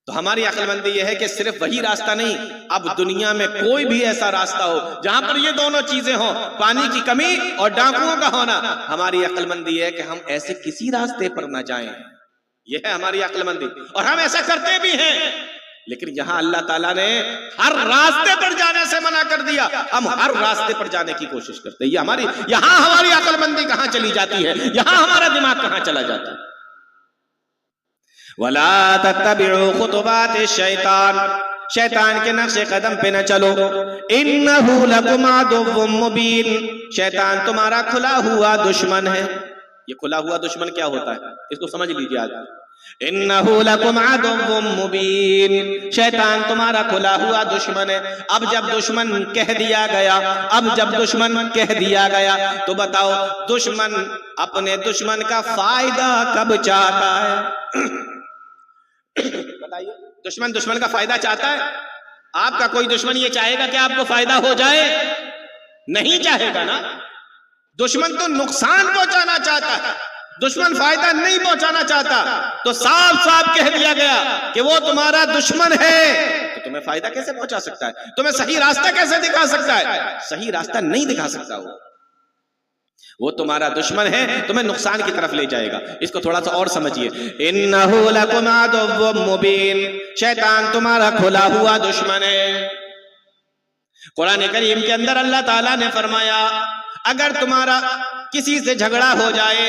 S2: تو ہماری عقل مندی یہ ہے کہ صرف وہی راستہ نہیں، اب دنیا میں کوئی بھی ایسا راستہ ہو جہاں پر یہ دونوں چیزیں ہوں، پانی کی کمی اور ڈاکوؤں کا ہونا، ہماری عقل مندی یہ ہے کہ ہم ایسے کسی راستے پر نہ جائیں۔ یہ ہے ہماری عقل مندی، اور ہم ایسا کرتے بھی ہیں، لیکن یہاں اللہ تعالیٰ نے ہر راستے پر جانے سے منع کر دیا، ہم ہر راستے پر جانے کی کوشش کرتے ہیں۔ یہاں ہماری عقل مندی کہاں چلی جاتی ہے، یہاں ہمارا دماغ کہاں چلا جاتا ہے۔ وَلَا تَتَّبِعُوا خُطُوَاتِ الشَّيْطَانِ، شیطان کے نقش قدم پہ نہ چلو، إِنَّهُ لَكُمْ عَدُوٌّ مُّبِينٌ، شیطان تمہارا کھلا ہوا دشمن ہے۔ یہ کھلا ہوا دشمن کیا ہوتا ہے اس کو سمجھ لیجیے آج۔ إِنَّهُ لَكُمْ عَدُوٌّ مُّبِينٌ، شیطان تمہارا کھلا ہوا دشمن ہے۔ اب جب دشمن کہہ دیا گیا، تو بتاؤ دشمن اپنے دشمن کا فائدہ کب چاہتا ہے؟ بتائیے، دشمن کا فائدہ چاہتا ہے؟ آپ کا کوئی دشمن یہ چاہے گا کہ آپ کو فائدہ ہو جائے؟ نہیں چاہے گا نا۔ دشمن تو نقصان پہنچانا چاہتا ہے، دشمن فائدہ نہیں پہنچانا چاہتا، تو صاف کہہ دیا گیا کہ وہ تمہارا دشمن ہے، تو تمہیں فائدہ کیسے پہنچا سکتا ہے؟ تمہیں صحیح راستہ کیسے دکھا سکتا ہے؟ صحیح راستہ نہیں دکھا سکتا وہ۔
S1: وہ تمہارا دشمن ہے، تمہیں نقصان کی طرف لے جائے گا۔ اس کو تھوڑا سا اور سمجھیے، اِنَّهُ لَكُمْ عَدُوٌّ مُّبِينٌ، شیطان تمہارا کھلا ہوا دشمن ہے۔ قرآن کریم کے اندر اللہ تعالیٰ نے فرمایا اگر تمہارا کسی سے جھگڑا ہو جائے،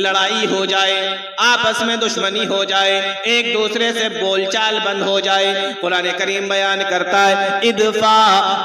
S1: لڑائی ہو جائے، آپس میں دشمنی ہو جائے، ایک دوسرے سے بول چال بند ہو جائے، قرآن کریم بیان کرتا ہے ادفع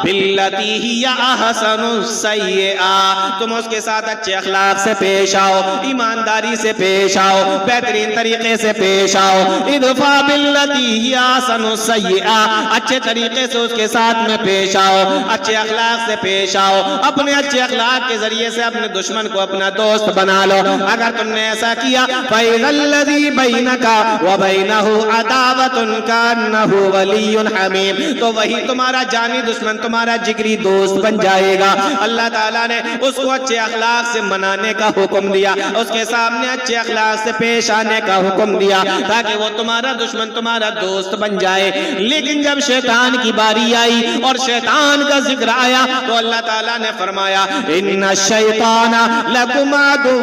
S1: باللتی ہی احسن السیئہ، تم اس کے ساتھ اچھے اخلاق سے پیش آؤ، ایمانداری سے پیش آؤ، بہترین طریقے سے پیش آؤ۔ ادفع باللتی ہی احسن السیئہ، اچھے طریقے سے اس کے ساتھ میں پیش آؤ، اچھے اخلاق سے پیش آؤ، اپنے اچھے اخلاق کے ذریعے سے اپنے دشمن کو اپنا دوست بنا لو۔ اگر تم نے ایسا کیا فَإِذَا الَّذِي بَيْنَكَ وَبَيْنَهُ عَدَاوَةٌ كَأَنَّهُ وَلِيٌّ حَمِيمٌ، تو وہی تمہارا جانی دشمن تمہارا جگری دوست بن جائے گا۔ اللہ تعالیٰ نے اس کو اچھے اخلاق سے منانے کا حکم دیا، اس کے سامنے اچھے اخلاق سے پیش آنے کا حکم دیا تاکہ وہ تمہارا دشمن تمہارا دوست بن جائے۔ لیکن جب شیطان کی باری آئی اور شیطان کا ذکر آیا تو اللہ تعالیٰ نے فرمایا ان الشیطان لکم عدو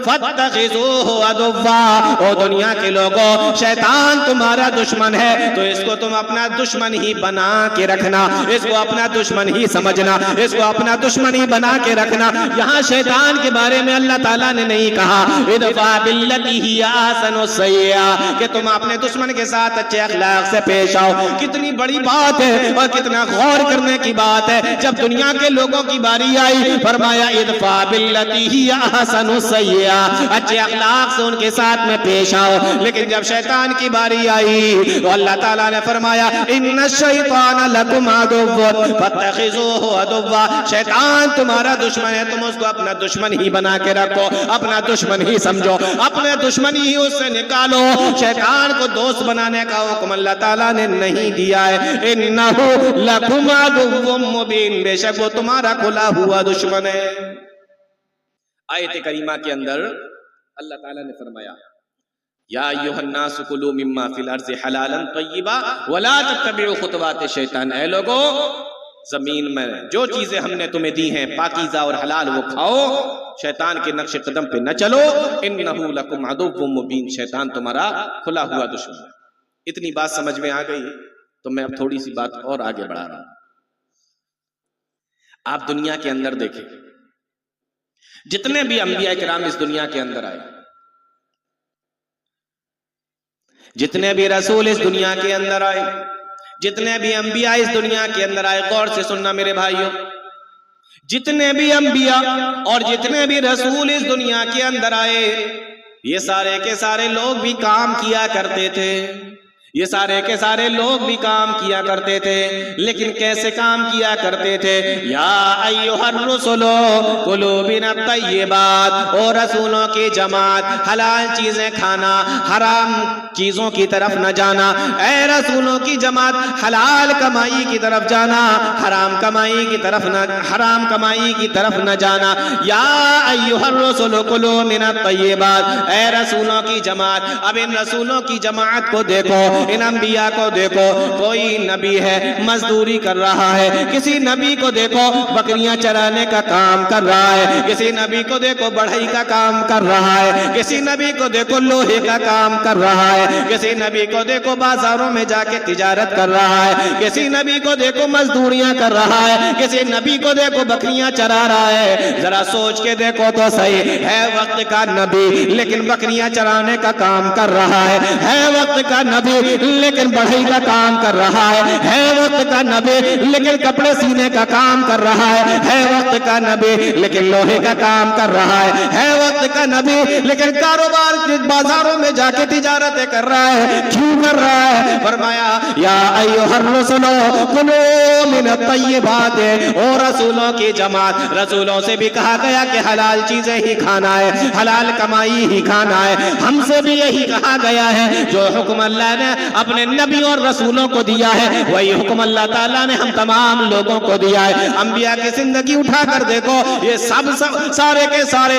S1: فاتخذوہ عدوا، او دنیا کے لوگوں شیطان تمہارا دشمن ہے تو اس کو تم اپنا دشمن ہی بنا کے رکھنا، اس کو اپنا دشمن ہی سمجھنا، اس کو اپنا دشمن ہی بنا کے رکھنا۔ یہاں شیطان کے بارے میں اللہ تعالیٰ نے نہیں کہا ادفع باللتی ہی احسن السیئہ کہ تم اپنے دشمن کے ساتھ اچھے اخلاق سے پیش آؤ۔ کتنی بڑی بات ہے اور کتنا غور کرنے کی بات ہے، جب دنیا کے لوگوں کی باری آئی فرمایا ادفع باللتی ہی احسن السیئہ، اچھے اخلاق سے ان کے ساتھ میں پیش آؤ۔ لیکن جب شیطان کی باری آئی تو اللہ تعالیٰ نے فرمایا ان الشیطان لکم عدو فاتخذوہ عدوا، شیطان تمہارا دشمن ہے، تم اس کو اپنا دشمن ہی بنا کے رکھو، اپنا دشمن ہی سمجھو، اپنے دشمن ہی اس سے نکالو۔ شیطان کو دوست بنانے کا حکم اللہ تعالیٰ نے نہیں دیا ہے۔ انہ لکم عدو مبین، بے شک وہ تمہارا کھلا ہوا دشمن ہے۔ آیت کریمہ کے اندر اللہ تعالیٰ نے فرمایا یا ایھا الناس کلوا مما فی الارض حلالا طیبا ولا تتبعوا خطوات الشیطان، اے لوگو زمین میں جو چیزیں ہم نے تمہیں دی ہیں پاکیزہ اور حلال وہ کھاؤ، شیطان کے نقش قدم پہ نہ چلو، انہ لکم عدو مبین، شیطان تمہارا کھلا ہوا دشمن ہے۔ اتنی بات سمجھ میں آ گئی تو میں اب تھوڑی سی بات اور آگے بڑھا رہا ہوں۔ آپ دنیا کے اندر دیکھیں جتنے بھی انبیاء کرام اس دنیا کے اندر آئے، جتنے بھی رسول اس دنیا کے اندر آئے، جتنے بھی انبیاء اس دنیا کے اندر آئے، غور سے سننا میرے بھائیوں، جتنے بھی انبیاء اور جتنے بھی رسول اس دنیا کے اندر آئے یہ سارے کے سارے لوگ بھی کام کیا کرتے تھے، یہ سارے کے سارے لوگ بھی کام کیا کرتے تھے، لیکن کیسے کام کیا کرتے تھے؟ یا ایھا الرسل کلوا من الطیبات، او رسولوں کی جماعت حلال چیزیں کھانا، حرام چیزوں کی طرف نہ جانا، اے رسولوں کی جماعت حلال کمائی کی طرف جانا، حرام کمائی کی طرف نہ جانا۔ یا ایھا الرسل کلوا من الطیبات، اے رسولوں کی جماعت، اب ان رسولوں کی جماعت کو دیکھو، ان انبیاء کو دیکھو، کوئی نبی ہے مزدوری کر رہا ہے، کسی نبی کو دیکھو بکریاں چرانے کا کام کر رہا ہے، کسی نبی کو دیکھو بڑھئی کا کام کر رہا ہے، کسی نبی کو دیکھو لوہے کا کام کر رہا ہے، کسی نبی کو دیکھو بازاروں میں جا کے تجارت کر رہا ہے، کسی نبی کو دیکھو مزدوریاں کر رہا ہے، کسی نبی کو دیکھو بکریاں چرا رہا ہے۔ ذرا سوچ کے دیکھو تو صحیح، ہے وقت کا نبی لیکن بکریاں چرانے کا کام کر رہا ہے وقت کا نبی لیکن بڑھئی کا کام کر رہا ہے وقت کا نبی لیکن کپڑے سینے کا کام کر رہا ہے وقت کا نبی لیکن لوہے کا کام کر رہا ہے وقت کا نبی لیکن کاروبار بازاروں میں جا کے تجارتیں کر رہا ہے۔ کیوں کر رہا ہے؟ فرمایا یا ایھا الرسل کلوا من الطیبات، او رسولوں کی جماعت، رسولوں سے بھی کہا گیا کہ حلال چیزیں ہی کھانا ہے، حلال کمائی ہی کھانا ہے، ہم سے بھی یہی کہا گیا ہے۔ جو حکم اللہ نے اپنے نبی اور رسولوں کو دیا ہے وہی حکم اللہ تعالیٰ نے ہم تمام لوگوں کو دیا ہے۔ انبیاء کی زندگی اٹھا کر دیکھو، یہ سب سارے کے سارے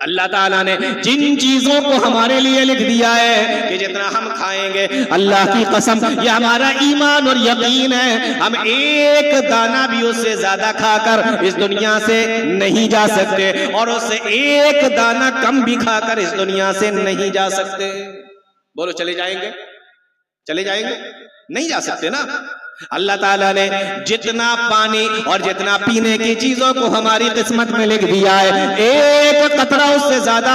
S1: اللہ تعالیٰ نے جن چیزوں کو ہمارے لیے لکھ دیا ہے کہ جتنا ہم کھائیں گے، اللہ کی قسم یہ ہمارا ایمان اور یقین ہے، ہم ایک دانہ بھی اس سے زیادہ کھا کر اس دنیا سے نہیں جا سکتے، اور اس سے ایک دانہ کم بھی کھا کر اس دنیا سے نہیں جا سکتے۔ بولو چلے جائیں گے؟ چلے جائیں گے؟ نہیں جا سکتے نا۔ اللہ تعالیٰ نے جتنا پانی اور جتنا پینے کی چیزوں کو ہماری قسمت میں لکھ دیا ہے، ایک قطرہ اس سے زیادہ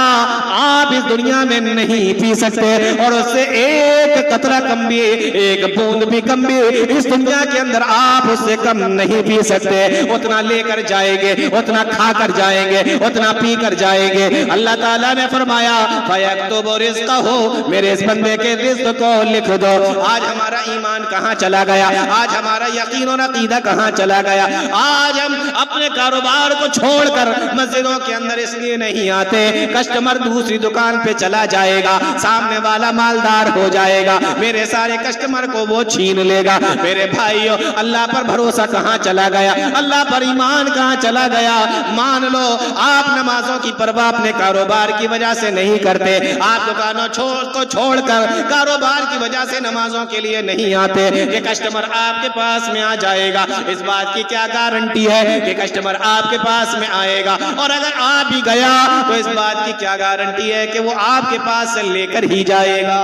S1: آپ اس دنیا میں نہیں پی سکتے، اور اس سے ایک قطرہ کم بھی، ایک بوند بھی کم بھی اس دنیا کے اندر آپ اس سے کم نہیں پی سکتے۔ اتنا لے کر جائیں گے، اتنا کھا کر جائیں گے، اتنا پی کر جائیں گے۔ اللہ تعالیٰ نے فرمایا فَيَكْتُبُ رِزْقَهُ، میرے اس بندے کے رزق کو لکھ دو۔ آج ہمارا ایمان کہاں چلا گیا؟ آج ہمارا یقین و عقیدہ کہاں چلا گیا؟ آج ہم اپنے کاروبار کو چھوڑ کر مسجدوں کے اندر اس لیے نہیں آتے، کسٹمر دوسری دکان پہ چلا جائے گا، سامنے والا مالدار ہو جائے گا، میرے سارے کسٹمر کو وہ چھین لے گا۔ میرے بھائیو، اللہ پر بھروسہ کہاں چلا گیا؟ اللہ پر ایمان کہاں چلا گیا؟ مان لو آپ نمازوں کی پرواہ اپنے کاروبار کی وجہ سے نہیں کرتے، آپ دکانوں کو چھوڑ کر کاروبار کی وجہ سے نمازوں کے لیے نہیں آتے کہ کسٹمر آپ کے پاس میں آ جائے گا۔ اس بات کی کیا گارنٹی ہے کہ کسٹمر آپ کے پاس میں آئے گا؟ اور اگر آ بھی گیا تو اس بات کی کیا گارنٹی ہے کہ وہ آپ کے پاس سے لے کر ہی جائے گا؟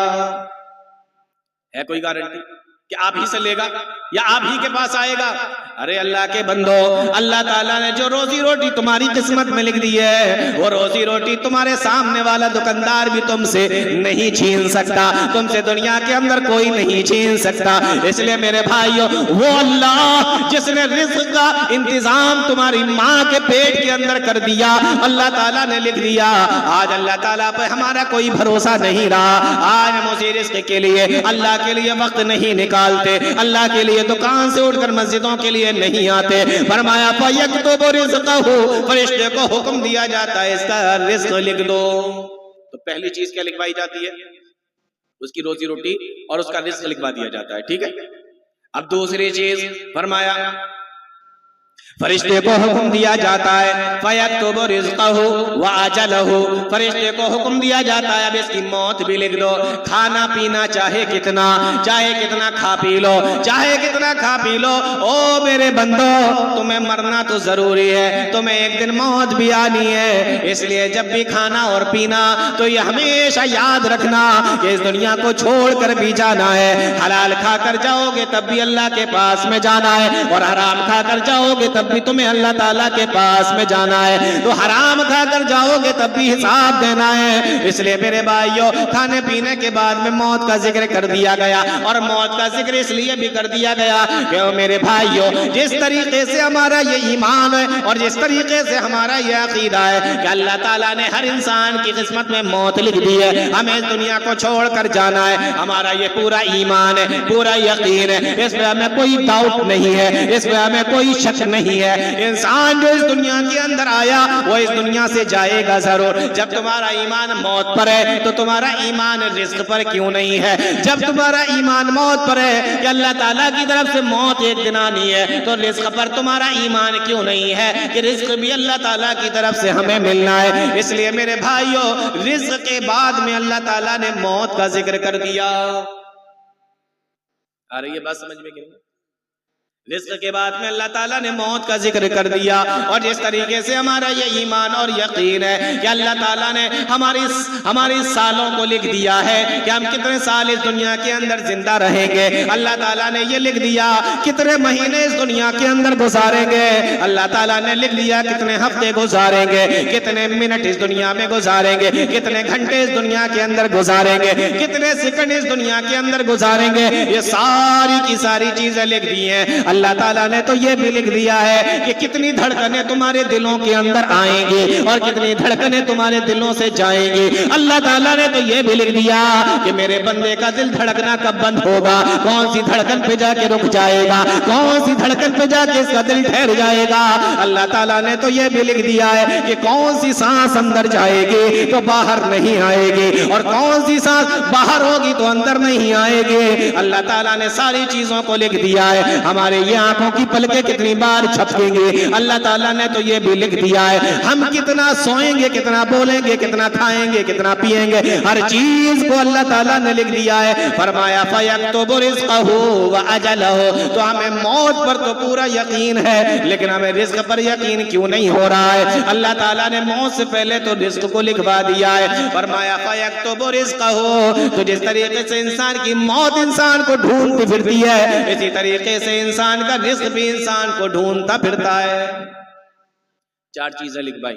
S1: ہے کوئی گارنٹی کہ آپ ہی سے لے گا یا آپ ہی کے پاس آئے گا؟ ارے اللہ کے بندو، اللہ تعالیٰ نے جو روزی روٹی تمہاری قسمت میں لکھ دی ہے، وہ روزی روٹی تمہارے سامنے والا دکاندار بھی تم سے نہیں چھین سکتا، تم سے دنیا کے اندر کوئی نہیں چھین سکتا۔ اس لیے میرے بھائیو، وہ اللہ جس نے رزق کا انتظام تمہاری ماں کے پیٹ کے اندر کر دیا، اللہ تعالیٰ نے لکھ دیا، آج اللہ تعالیٰ پہ ہمارا کوئی بھروسہ نہیں رہا۔ آج ہم اسی رزق کے لیے اللہ کے لیے وقت نہیں نکالتے، اللہ کے لیے دکان سے اٹھ کر مسجدوں کے لیے نہیں آتے۔ فرمایا فَيَكْتُبُ رِزْقَهُ، فرشتے کو حکم دیا جاتا ہے اس کا رزق لکھ دو۔ تو پہلی چیز کیا لکھوائی جاتی ہے؟ اس کی روزی روٹی اور اس کا رزق لکھوا دیا جاتا ہے، ٹھیک ہے؟ اب دوسری چیز فرمایا فرشتے کو حکم دیا جاتا ہے فَيَكْتُبُ رِزْقَهُ وَأَجَلَهُ، فرشتے کو حکم دیا جاتا ہے اب اس کی موت بھی لکھ دو۔ کھانا پینا چاہے کتنا کھا پی لو، چاہے کتنا کھا پی لو، او میرے بندو تمہیں مرنا تو ضروری ہے، تمہیں ایک دن موت بھی آنی ہے۔ اس لیے جب بھی کھانا اور پینا تو یہ ہمیشہ یاد رکھنا کہ اس دنیا کو چھوڑ کر بھی جانا ہے۔ حلال کھا کر جاؤ گے تب بھی اللہ کے پاس میں جانا ہے، اور حرام کھا کر جاؤ گے تب بھی تمہیں اللہ تعالیٰ کے پاس میں جانا ہے۔ تو حرام کھا کر جاؤ گے تب بھی حساب دینا ہے۔ اس لیے میرے بھائیو، کھانے پینے کے بعد میں موت کا ذکر کر دیا گیا، اور موت کا ذکر اس لیے بھی کر دیا گیا کہ میرے بھائیو، جس طریقے سے ہمارا یہ ایمان ہے اور جس طریقے سے ہمارا یہ عقیدہ ہے کہ اللہ تعالیٰ نے ہر انسان کی قسمت میں موت لکھ دی ہے، ہمیں اس دنیا کو چھوڑ کر جانا ہے، ہمارا یہ پورا ایمان ہے، پورا یقین ہے، اس میں ہمیں کوئی ڈاؤٹ نہیں ہے، اس میں ہمیں کوئی شک نہیں ہے۔ انسان جو اس دنیا کے اندر آیا وہ اس دنیا سے جائے گا ضرور۔ جب تمہارا ایمان موت پر ہے تو تمہارا ایمان رزق پر کیوں نہیں ہے؟ جب تمہارا ایمان موت پر ہے کہ اللہ تعالیٰ کی طرف سے موت ایک دن آنی ہے، تو رزق پر تمہارا ایمان کیوں نہیں ہے کہ رزق بھی اللہ تعالیٰ کی طرف سے ہمیں ملنا ہے؟ اس لیے میرے بھائیو، رزق کے بعد میں اللہ تعالیٰ نے موت کا ذکر کر دیا۔ آ رہی ہے بات سمجھ میں کہ نہیں؟ رزق کے بعد میں اللہ تعالیٰ نے موت کا ذکر کر دیا، اور جس طریقے سے ہمارا یہ ایمان اور یقین ہے کہ اللہ تعالیٰ نے ہماری سالوں کو لکھ دیا ہے کہ ہم کتنے سال اس دنیا کے اندر زندہ رہیں گے، اللہ تعالیٰ نے یہ لکھ دیا کتنے مہینے اس دنیا کے اندر گزاریں گے، اللہ تعالیٰ نے لکھ دیا کتنے ہفتے گزاریں گے، کتنے منٹ اس دنیا میں گزاریں گے، کتنے گھنٹے اس دنیا کے اندر گزاریں گے، کتنے سیکنڈ اس دنیا کے اندر گزاریں گے، یہ ساری کی ساری چیزیں لکھ دی ہیں۔ اللہ تعالیٰ نے تو یہ بھی لکھ دیا ہے کہ کتنی دھڑکنیں تمہارے دلوں کے اندر آئیں گی اور کتنی دھڑکنیں تمہارے دلوں سے جائیں گی۔ اللہ تعالیٰ نے تو یہ بھی لکھ دیا کہ میرے بندے کا دل دھڑکنا کب بند ہوگا، کون سی دھڑکن پہ جا کے رک جائے گا، کون سی دھڑکن پہ جا کے اس کا دل ٹھہر جائے گا۔ اللہ تعالیٰ نے تو یہ بھی لکھ دیا ہے کہ کون سی سانس اندر جائے گی تو باہر نہیں آئے گی، اور کون سی سانس باہر ہوگی تو اندر نہیں آئے گی۔ اللہ تعالیٰ نے ساری چیزوں کو لکھ دیا ہے۔ ہمارے یہ آنکھوں کی پلکیں کتنی بار چھپکیں گے، اللہ تعالیٰ نے تو یہ بھی لکھ دیا ہے۔ ہم کتنا سوئیں گے، کتنا بولیں گے، کتنا کھائیں گے، کتنا پیئیں گے، ہر چیز کو اللہ تعالیٰ نے لکھ دیا ہے۔ فرمایا فَيَكْتُبُ رِزْقَهُ وَأَجَلَهُ، تو ہمیں موت پر تو پورا یقین ہے، لیکن ہمیں رزق پر یقین کیوں نہیں ہو رہا ہے؟ اللہ تعالیٰ نے موت سے پہلے تو رزق کو لکھوا دیا ہے۔ فرمایا فَيَكْتُبُ رِزْقَهُ، تو جس طریقے سے انسان کی موت انسان کو ڈھونڈتی پھرتی ہے، اسی طریقے سے انسان کا رزق بھی انسان کو ڈھونڈتا پھرتا ہے۔ چار چیزیں لکھ بھائی،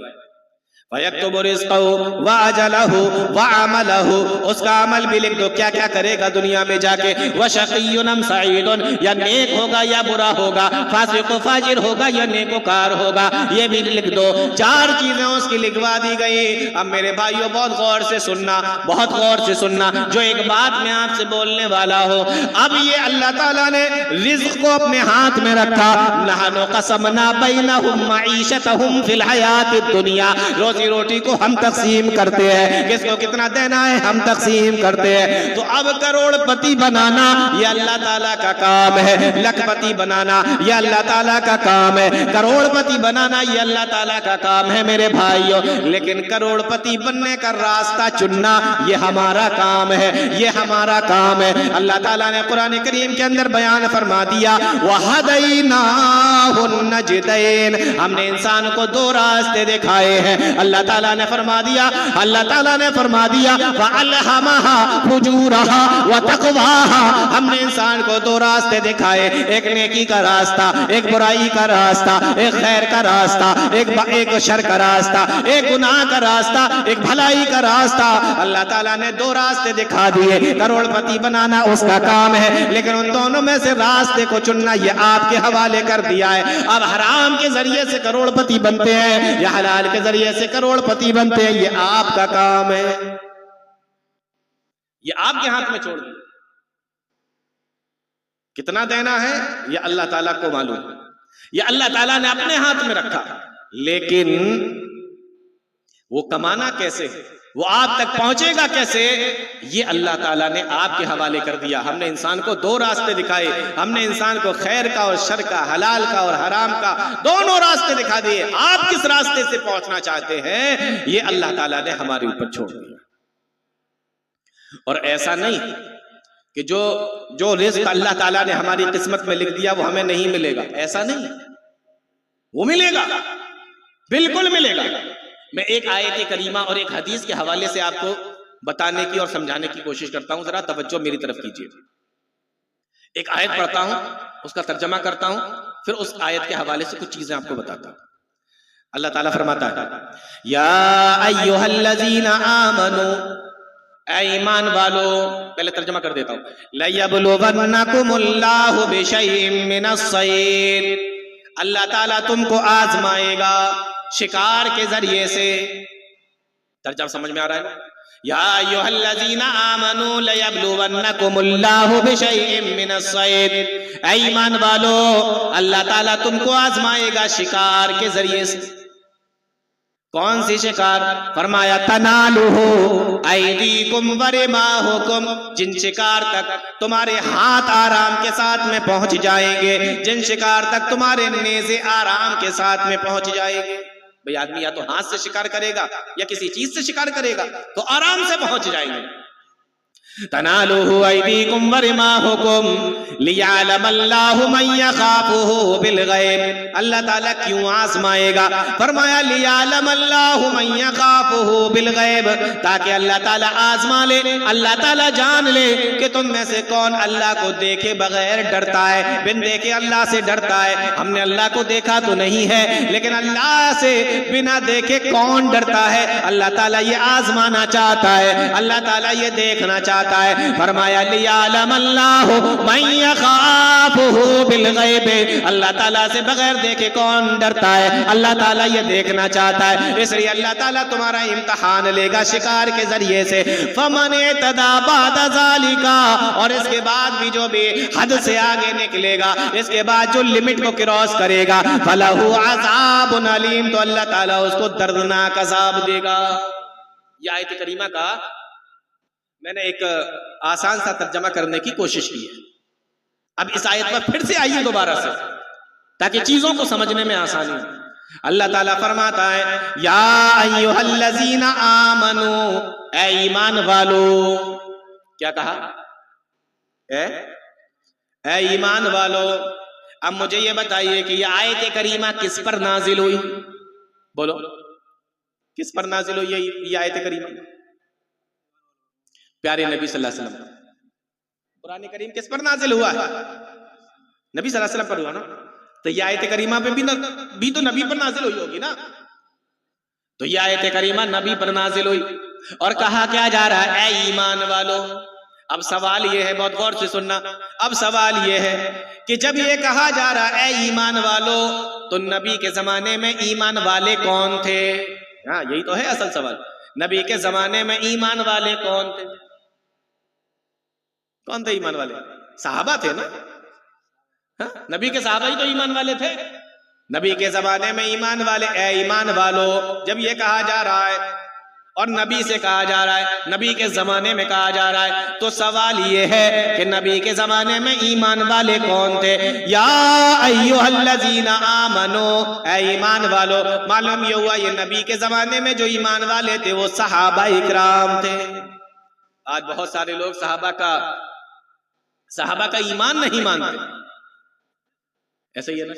S1: فَيَكْتُبُ رِزْقَهُ وَأَجَلَهُ وَعَمَلَهُ، اس کا عمل بھی لکھ دو، کیا کیا کرے گا دنیا میں جا کے، وَشَقِيٌّ أَمْ سَعِيدٌ، یا نیک ہوگا یا برا ہوگا، فاسق و فاجر ہوگا یا نیکوکار ہوگا، یہ بھی لکھ دو۔ چار چیزیں اس کی لکھوا دی گئی۔ اب میرے بھائیوں بہت غور سے سننا، بہت غور سے سننا، جو ایک بات میں آپ سے بولنے والا ہو، اب یہ اللہ تعالیٰ نے رزق کو اپنے ہاتھ میں رکھا۔ نَحْنُ قَسَمْنَا بَيْنَهُمْ مَعِيشَتَهُمْ فِي الْحَيَاةِ الدُّنْيَا، روزی روٹی کو ہم تقسیم کرتے ہیں، کس کو کتنا دینا ہے ہم تقسیم کرتے ہیں۔ تو اب کروڑ پتی بنانا یہ اللہ تعالیٰ کا کام ہے، لاکھ پتی بنانا یہ اللہ تعالیٰ کا کام ہے، کروڑ پتی بنانا یہ اللہ تعالیٰ کا کام ہے میرے بھائیوں، لیکن کروڑ پتی بننے کا راستہ چننا یہ ہمارا کام ہے، یہ ہمارا کام ہے۔ اللہ تعالیٰ نے قرآن کریم کے اندر بیان فرما دیا وَهَدَيْنَاهُ النَّجْدَيْنِ، ہم نے انسان کو دو راستے دکھائے ہیں۔ اللہ تعالیٰ نے فرما دیا فَأَلْهَمَهَا فُجُورَهَا وَتَقْوَاهَا، ہم نے انسان کو دو راستے دکھائے، ایک نیکی کا راستہ، ایک برائی کا راستہ، ایک خیر کا راستہ، ایک شر کا راستہ، ایک گناہ کا راستہ، ایک بھلائی کا راستہ۔ اللہ تعالیٰ نے دو راستے دکھا دیے، کروڑ پتی بنانا اس کا کام ہے، لیکن ان دونوں میں سے راستے کو چننا یہ آپ کے حوالے کر دیا ہے۔ اب حرام کے ذریعے سے کروڑ پتی بنتے ہیں یا حلال کے ذریعے سے کروڑ پتی بنتے ہیں، یہ آپ کا کام ہے، یہ آپ کے ہاتھ میں چھوڑ دیا۔ کتنا دینا ہے یہ اللہ تعالیٰ کو معلوم ہے، یہ اللہ تعالیٰ نے اپنے ہاتھ میں رکھا، لیکن وہ کمانا کیسے ہے، وہ آپ تک پہنچے گا کیسے، یہ اللہ تعالیٰ نے آپ کے حوالے کر دیا۔ ہم نے انسان کو دو راستے دکھائے، ہم نے انسان کو خیر کا اور شر کا، حلال کا اور حرام کا، دونوں راستے دکھا دیے۔ آپ کس راستے سے پہنچنا چاہتے ہیں یہ اللہ تعالیٰ نے ہمارے اوپر چھوڑ دیا۔ اور ایسا نہیں کہ جو رزق اللہ تعالیٰ نے ہماری قسمت میں لکھ دیا وہ ہمیں نہیں ملے گا، ایسا نہیں، وہ ملے گا، بالکل ملے گا۔ میں ایک آیت کریمہ اور ایک حدیث کے حوالے سے آپ کو بتانے کی اور سمجھانے کی کوشش کرتا ہوں، ذرا توجہ میری طرف کیجیے۔ ایک آیت پڑھتا ہوں، اس کا ترجمہ کرتا ہوں، پھر اس آیت کے حوالے سے کچھ چیزیں آپ کو بتاتا ہوں۔ اللہ تعالیٰ فرماتا ہے یا ایھا الذین آمنوا، اے ایمان والو، پہلے ترجمہ کر دیتا ہوں، لَيَبْلُوَنَّكُمُ اللَّهُ بِشَيْءٍ مِّنَ الصَّيْدِ، اللہ تعالیٰ تم کو آزمائے گا شکار کے ذریعے سے۔ ترجمہ سمجھ میں آ رہا ہے نا؟ یا ایھا الذین آمنوا لَيَبْلُوَنَّكُمُ اللَّهُ بِشَيْءٍ مِّنَ الصَّيْدِ، اے ایمان والو اللہ تعالیٰ تم کو آزمائے گا شکار کے ذریعے سے۔ کون سی شکار؟ فرمایا تنالہ ایدیکم ورماحکم، جن شکار تک تمہارے ہاتھ آرام کے ساتھ میں پہنچ جائیں گے، جن شکار تک تمہارے نیزے آرام کے ساتھ میں پہنچ جائیں گے۔ بھئی آدمی یا تو ہاتھ سے شکار کرے گا یا کسی چیز سے شکار کرے گا تو آرام سے پہنچ جائیں گے۔ تنالہ ایدیکم ورماحکم لیعلم اللہ من یخافہ بالغیب، اللہ تعالیٰ کیوں آزمائے گا؟ فرمایا لیعلم اللہ من یخافہ بالغیب، تاکہ اللہ تعالیٰ آزما لے، اللہ تعالیٰ جان لے کہ تم میں سے کون اللہ کو دیکھے بغیر ڈرتا ہے، بن دیکھے اللہ سے ڈرتا ہے۔ ہم نے اللہ کو دیکھا تو نہیں ہے، لیکن اللہ سے بنا دیکھے کون ڈرتا ہے؟ اللہ تعالیٰ یہ آزمانا چاہتا ہے، اللہ تعالیٰ یہ دیکھنا چاہتا ہے۔ فرمایا لیعلم اللہ من یخافہ بالغیب، اللہ تعالیٰ سے بغیر دیکھے کون ڈرتا ہے، اللہ تعالیٰ یہ دیکھنا چاہتا ہے، اس لیے اللہ تعالیٰ تمہارا امتحان لے گا شکار کے ذریعے سے۔ فمن اعتدی بعد ذالک، اور اس کے بعد بھی جو بھی حد سے آگے نکلے گا، اس کے بعد جو لمٹ کو کراس کرے گا، فلہ عذاب علیم، تو اللہ تعالیٰ اس کو دردناک عذاب دے گا۔ یہ آیت کریمہ کا میں نے ایک آسان سا ترجمہ کرنے کی کوشش کی ہے۔
S2: اب اس آیت پر پھر سے آئیے دوبارہ سے تاکہ چیزوں کو سمجھنے میں آسانی ہو۔ اللہ تعالیٰ فرماتا ہے یا ایھا الذین آمنو، اے ایمان والو، کیا کہا؟ اے ایمان والو۔ اب مجھے یہ بتائیے کہ یہ آیت کریمہ کس پر نازل ہوئی؟ بولو کس پر نازل ہوئی یہ آیت کریمہ؟ پیارے نبی صلی اللہ علیہ وسلم۔ قرآن کریم کس پر نازل ہوا ہے؟ نبی صلی اللہ علیہ وسلم پر ہوا نا، تو یہ آیت کریمہ پہ بھی تو نبی پر نازل ہوئی ہوگی نا، تو یہ آیت کریمہ نبی پر نازل ہوئی اور کہا کیا جا رہا ہے؟ اے ایمان والو۔ اب سوال یہ ہے، بہت غور سے سننا، اب سوال یہ ہے کہ جب یہ کہا جا رہا ہے اے ایمان والو، تو نبی کے زمانے میں ایمان والے کون تھے؟ ہاں یہی تو ہے اصل سوال، نبی کے زمانے میں ایمان والے کون تھے؟ کون تھے ایمان والے؟ صحابہ تھے نا، ہاں نبی کے صحابہ ہی تو ایمان والے تھے۔ نبی کے زمانے میں ایمان والے، اے ایمان والو جب یہ کہا جا رہا ہے اور نبی سے کہا جا رہا ہے، نبی کے زمانے میں کہا جا رہا ہے، تو سوال یہ ہے کہ نبی کے زمانے میں ایمان والے کون تھے؟ یا ایھا الذین آمنو، اے ایمان والو۔ معلوم یہ ہوا یہ نبی کے زمانے میں جو ایمان والے تھے وہ صحابہ اکرام تھے۔ آج بہت سارے لوگ صحابہ کا ایمان نہیں مانتے، ایسا ہی ہے نا؟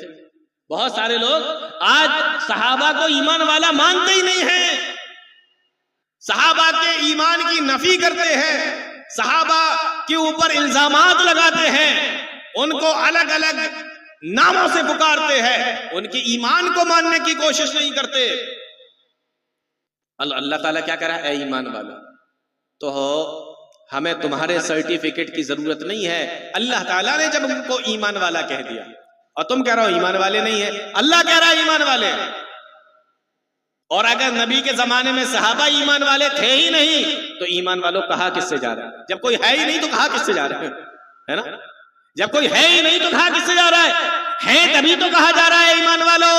S2: بہت سارے لوگ آج صحابہ کو ایمان والا مانتے ہی نہیں ہیں، صحابہ کے ایمان کی نفی کرتے ہیں، صحابہ کے اوپر الزامات لگاتے ہیں، ان کو الگ الگ ناموں سے پکارتے ہیں، ان کے ایمان کو ماننے کی کوشش نہیں کرتے۔ اللہ تعالیٰ کیا کہہ رہا ہے؟ اے ایمان والا، تو ہمیں تمہارے سرٹیفکیٹ کی ضرورت نہیں ہے۔ اللہ تعالیٰ نے جب ان کو ایمان والا کہہ دیا اور تم کہہ رہا ہو ایمان والے نہیں ہیں، اللہ کہہ رہا ہے ایمان والے۔ اور اگر نبی کے زمانے میں صحابہ ایمان والے تھے ہی نہیں تو ایمان والوں کہا کس سے جا رہا ہے؟ جب کوئی ہے ہی نہیں تو کہا کس سے جا رہا ہے نا؟ جب کوئی ہے ہی نہیں تو کہا کس سے جا رہا ہے تبھی تو کہا جا رہا ہے ایمان والوں۔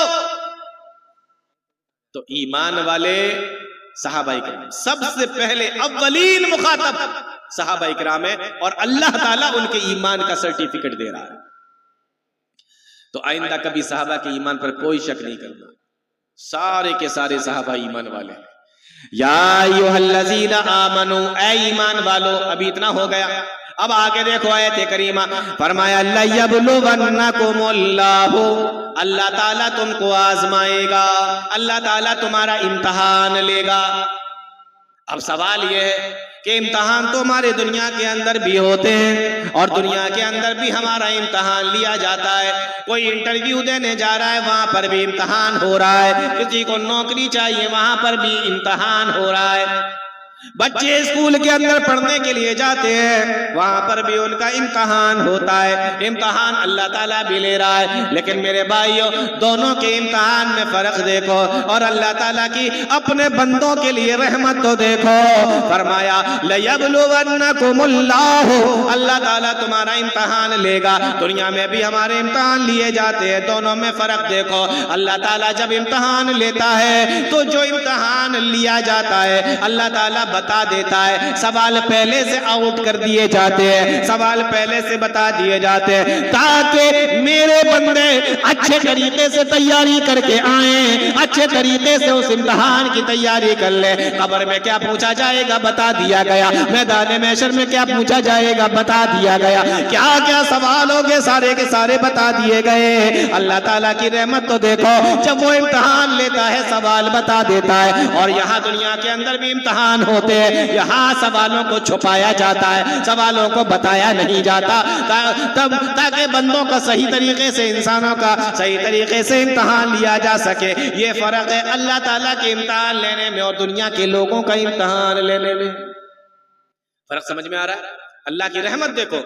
S2: تو ایمان والے صحابہ اکرام، سب سے پہلے اولین مخاطب صحابہ اکرام ہے، اور اللہ تعالیٰ ان کے ایمان کا سرٹیفکیٹ دے رہا ہے۔ تو آئندہ کبھی صحابہ کے ایمان پر کوئی شک نہیں کرنا، سارے کے سارے صحابہ ایمان والے ہیں۔ یا ایھا الذین آمنو، اے ایمان والو۔ ابھی اتنا ہو گیا، اب آگے دیکھو آیت کریمہ، فرمایا لیبلونکم اللہ، اللہ تعالیٰ تم کو آزمائے گا، اللہ تعالیٰ تمہارا امتحان لے گا۔ اب سوال یہ ہے کہ امتحان تو ہمارے دنیا کے اندر بھی ہوتے ہیں اور دنیا کے اندر بھی ہمارا امتحان لیا جاتا ہے۔ کوئی انٹرویو دینے جا رہا ہے، وہاں پر بھی امتحان ہو رہا ہے، کسی کو نوکری چاہیے، وہاں پر بھی امتحان ہو رہا ہے۔ بچے اسکول کے اندر پڑھنے کے لیے جاتے ہیں، وہاں پر بھی ان کا امتحان ہوتا ہے، امتحان اللہ تعالیٰ بھی لے رہا ہے۔ لیکن میرے بھائیوں، دونوں کے امتحان میں فرق دیکھو، اور اللہ تعالیٰ کی اپنے بندوں کے لیے رحمت تو دیکھو۔ فرمایا لیبلونکم اللہ، اللہ تعالیٰ تمہارا امتحان لے گا۔ دنیا میں بھی ہمارے امتحان لیے جاتے ہیں، دونوں میں فرق دیکھو۔ اللہ تعالیٰ جب امتحان لیتا ہے تو جو امتحان لیا جاتا ہے اللہ تعالیٰ بتا دیتا ہے، سوال پہلے سے آؤٹ کر دیے جاتے ہیں، سوال پہلے سے بتا دیے جاتے ہیں، تاکہ میرے بندے اچھے طریقے سے تیاری کر کے آئیں، اچھے طریقے سے اس امتحان کی تیاری کر لیں۔ قبر میں کیا پوچھا جائے گا بتا دیا گیا، میدان محشر میں کیا پوچھا جائے گا بتا دیا گیا، کیا کیا سوال ہوگے سارے کے سارے بتا دیے گئے۔ اللہ تعالیٰ کی رحمت تو دیکھو، جب وہ امتحان لیتا ہے سوال بتا دیتا ہے۔ اور یہاں دنیا کے اندر بھی امتحان ہوتے ہیں، یہاں سوالوں کو چھپایا جاتا ہے، سوالوں کو بتایا نہیں جاتا، تاکہ بندوں کا صحیح طریقے سے، انسانوں کا صحیح طریقے سے امتحان لیا جا سکے۔ یہ فرق ہے اللہ تعالیٰ کے امتحان لینے میں اور دنیا کے لوگوں کا امتحان لینے میں۔ فرق سمجھ میں آ رہا ہے؟ اللہ کی رحمت دیکھو،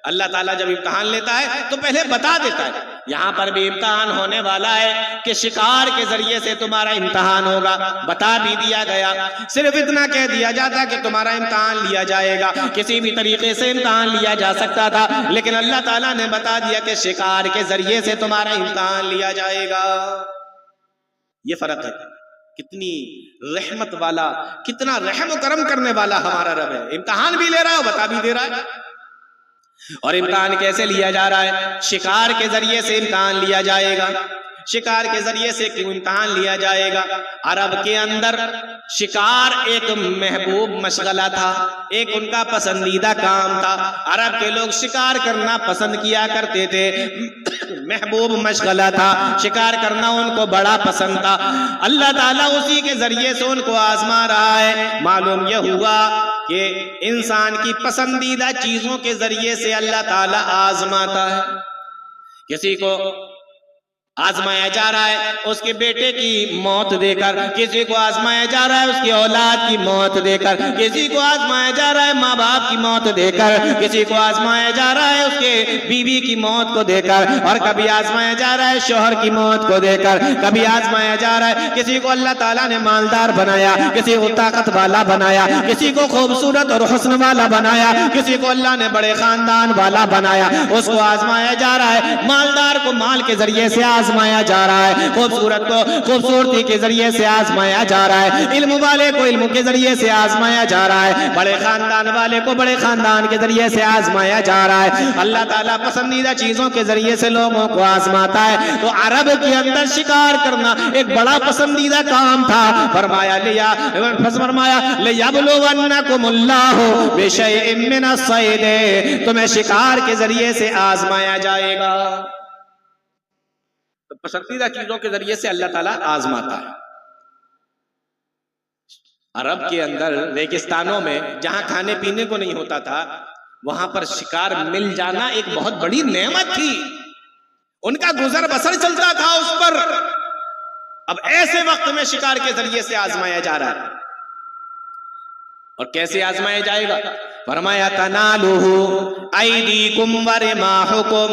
S2: اللہ تعالیٰ جب امتحان لیتا ہے تو پہلے بتا دیتا ہے۔ یہاں پر بھی امتحان ہونے والا ہے کہ شکار کے ذریعے سے تمہارا امتحان ہوگا، بتا بھی دیا گیا۔ صرف اتنا کہہ دیا جاتا کہ تمہارا امتحان لیا جائے گا، کسی بھی طریقے سے امتحان لیا جا سکتا تھا، لیکن اللہ تعالیٰ نے بتا دیا کہ شکار کے ذریعے سے تمہارا امتحان لیا جائے گا۔ یہ فرق ہے۔ کتنی رحمت والا، کتنا رحم و کرم کرنے والا ہمارا رب ہے، امتحان بھی لے رہا ہے اور بتا بھی دے رہا ہے۔
S1: اور امتحان کیسے لیا جا رہا ہے؟ شکار کے ذریعے سے امتحان لیا جائے گا. شکار کے ذریعے سے کیوں امتحان لیا جائے گا؟ عرب کے اندر شکار ایک محبوب مشغلہ تھا، ایک ان کا پسندیدہ کام تھا. عرب کے لوگ شکار کرنا پسند کیا کرتے تھے، محبوب مشغلہ تھا، شکار کرنا ان کو بڑا پسند تھا. اللہ تعالیٰ اسی کے ذریعے سے ان کو آزما رہا ہے. معلوم یہ ہوا کہ انسان کی پسندیدہ چیزوں کے ذریعے سے اللہ تعالیٰ آزماتا ہے. کسی کو آزمایا جا رہا ہے اس کے بیٹے کی موت دے کر، کسی کو آزمایا جا رہا ہے اس کی اولاد کی موت دے کر، کسی کو آزمایا جا رہا ہے ماں باپ کی موت دے کر، کسی کو آزمایا جا رہا ہے اس کے بیوی کی موت کو دے کر، اور کبھی آزمایا جا رہا ہے شوہر کی موت کو دے کر، کبھی آزمایا جا رہا ہے کسی کو اللہ تعالیٰ نے مالدار بنایا، کسی کو طاقت والا بنایا، کسی کو خوبصورت اور حسن والا بنایا، کسی کو اللہ نے بڑے خاندان والا بنایا، اس کو آزمایا جا رہا ہے. مالدار کو مال کے ذریعے سے آزمایا جا رہا ہے، خوبصورت کو خوبصورتی کے ذریعے سے آزمایا جا رہا ہے، علم والے کو علم کے ذریعے سے آزمایا جا رہا ہے، بڑے خاندان والے کو بڑے خاندان کے ذریعے سے آزمایا جا رہا ہے. اللہ تعالیٰ پسندیدہ چیزوں کے ذریعے سے لوگوں کو آزماتا ہے. تو عرب کے اندر شکار کرنا ایک بڑا پسندیدہ کام تھا. فرمایا لِيَبْلُوَنَّكُمُ اللَّهُ بِشَيْءٍ مِّنَ الصَّيْدِ، تمہیں شکار کے ذریعے سے آزمایا جائے گا. پسندیدہ چیزوں کے ذریعے سے اللہ تعالیٰ آزماتا ہے. عرب کے اندر ریگستانوں میں جہاں کھانے پینے کو نہیں ہوتا تھا وہاں پر شکار مل جانا ایک بہت بڑی نعمت تھی. ان کا گزر بسر چلتا تھا اس پر. اب ایسے وقت میں شکار کے ذریعے سے آزمایا جا رہا ہے. اور کیسے آزمایا جائے گا؟ فرمایا تَنَالُهُ أَيْدِيكُمْ وَرِمَاحُكُمْ،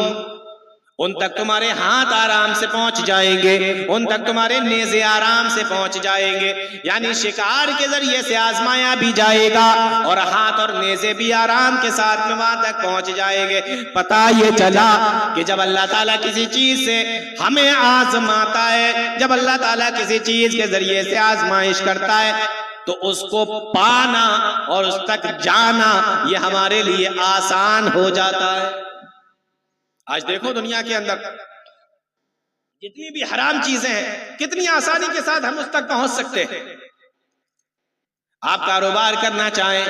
S1: ان تک تمہارے ہاتھ آرام سے پہنچ جائیں گے، ان تک تمہارے نیزے آرام سے پہنچ جائیں گے. یعنی شکار کے ذریعے سے آزمایا بھی جائے گا اور ہاتھ اور نیزے بھی آرام کے ساتھ میں وہاں تک پہنچ جائیں گے. پتہ یہ چلا کہ جب اللہ تعالیٰ کسی چیز سے ہمیں آزماتا ہے، جب اللہ تعالیٰ کسی چیز کے ذریعے سے آزمائش کرتا ہے تو اس کو پانا اور اس تک جانا یہ ہمارے لیے آسان ہو جاتا ہے. آج دیکھو دنیا کے اندر جتنی بھی حرام چیزیں ہیں کتنی آسانی کے ساتھ ہم اس تک پہنچ سکتے ہیں. آپ کاروبار کرنا چاہیں،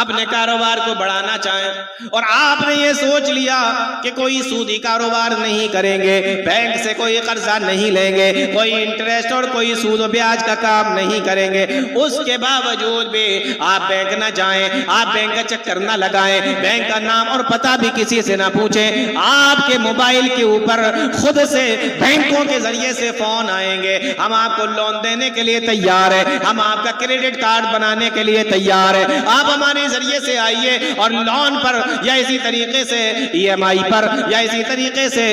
S1: اپنے کاروبار کو بڑھانا چاہیں اور آپ نے یہ سوچ لیا کہ کوئی سودی کاروبار نہیں کریں گے، بینک سے کوئی قرضہ نہیں لیں گے، کوئی انٹرسٹ اور کوئی سود و بیاج کا کام نہیں کریں گے، اس کے باوجود بھی آپ بینک نہ جائیں، آپ بینک کا چکر نہ لگائیں، بینک کا نام اور پتہ بھی کسی سے نہ پوچھیں، آپ کے موبائل کے اوپر خود سے بینکوں کے ذریعے سے فون آئیں گے، ہم آپ کو لون دینے کے لیے تیار ہیں، ہم آپ کا کریڈٹ کارڈ بنانے کے لیے تیار ہیں، آپ ہمارے ذریعے سے آئیے اور لون پر یا اسی طریقے سے EMI پر یا اسی طریقے سے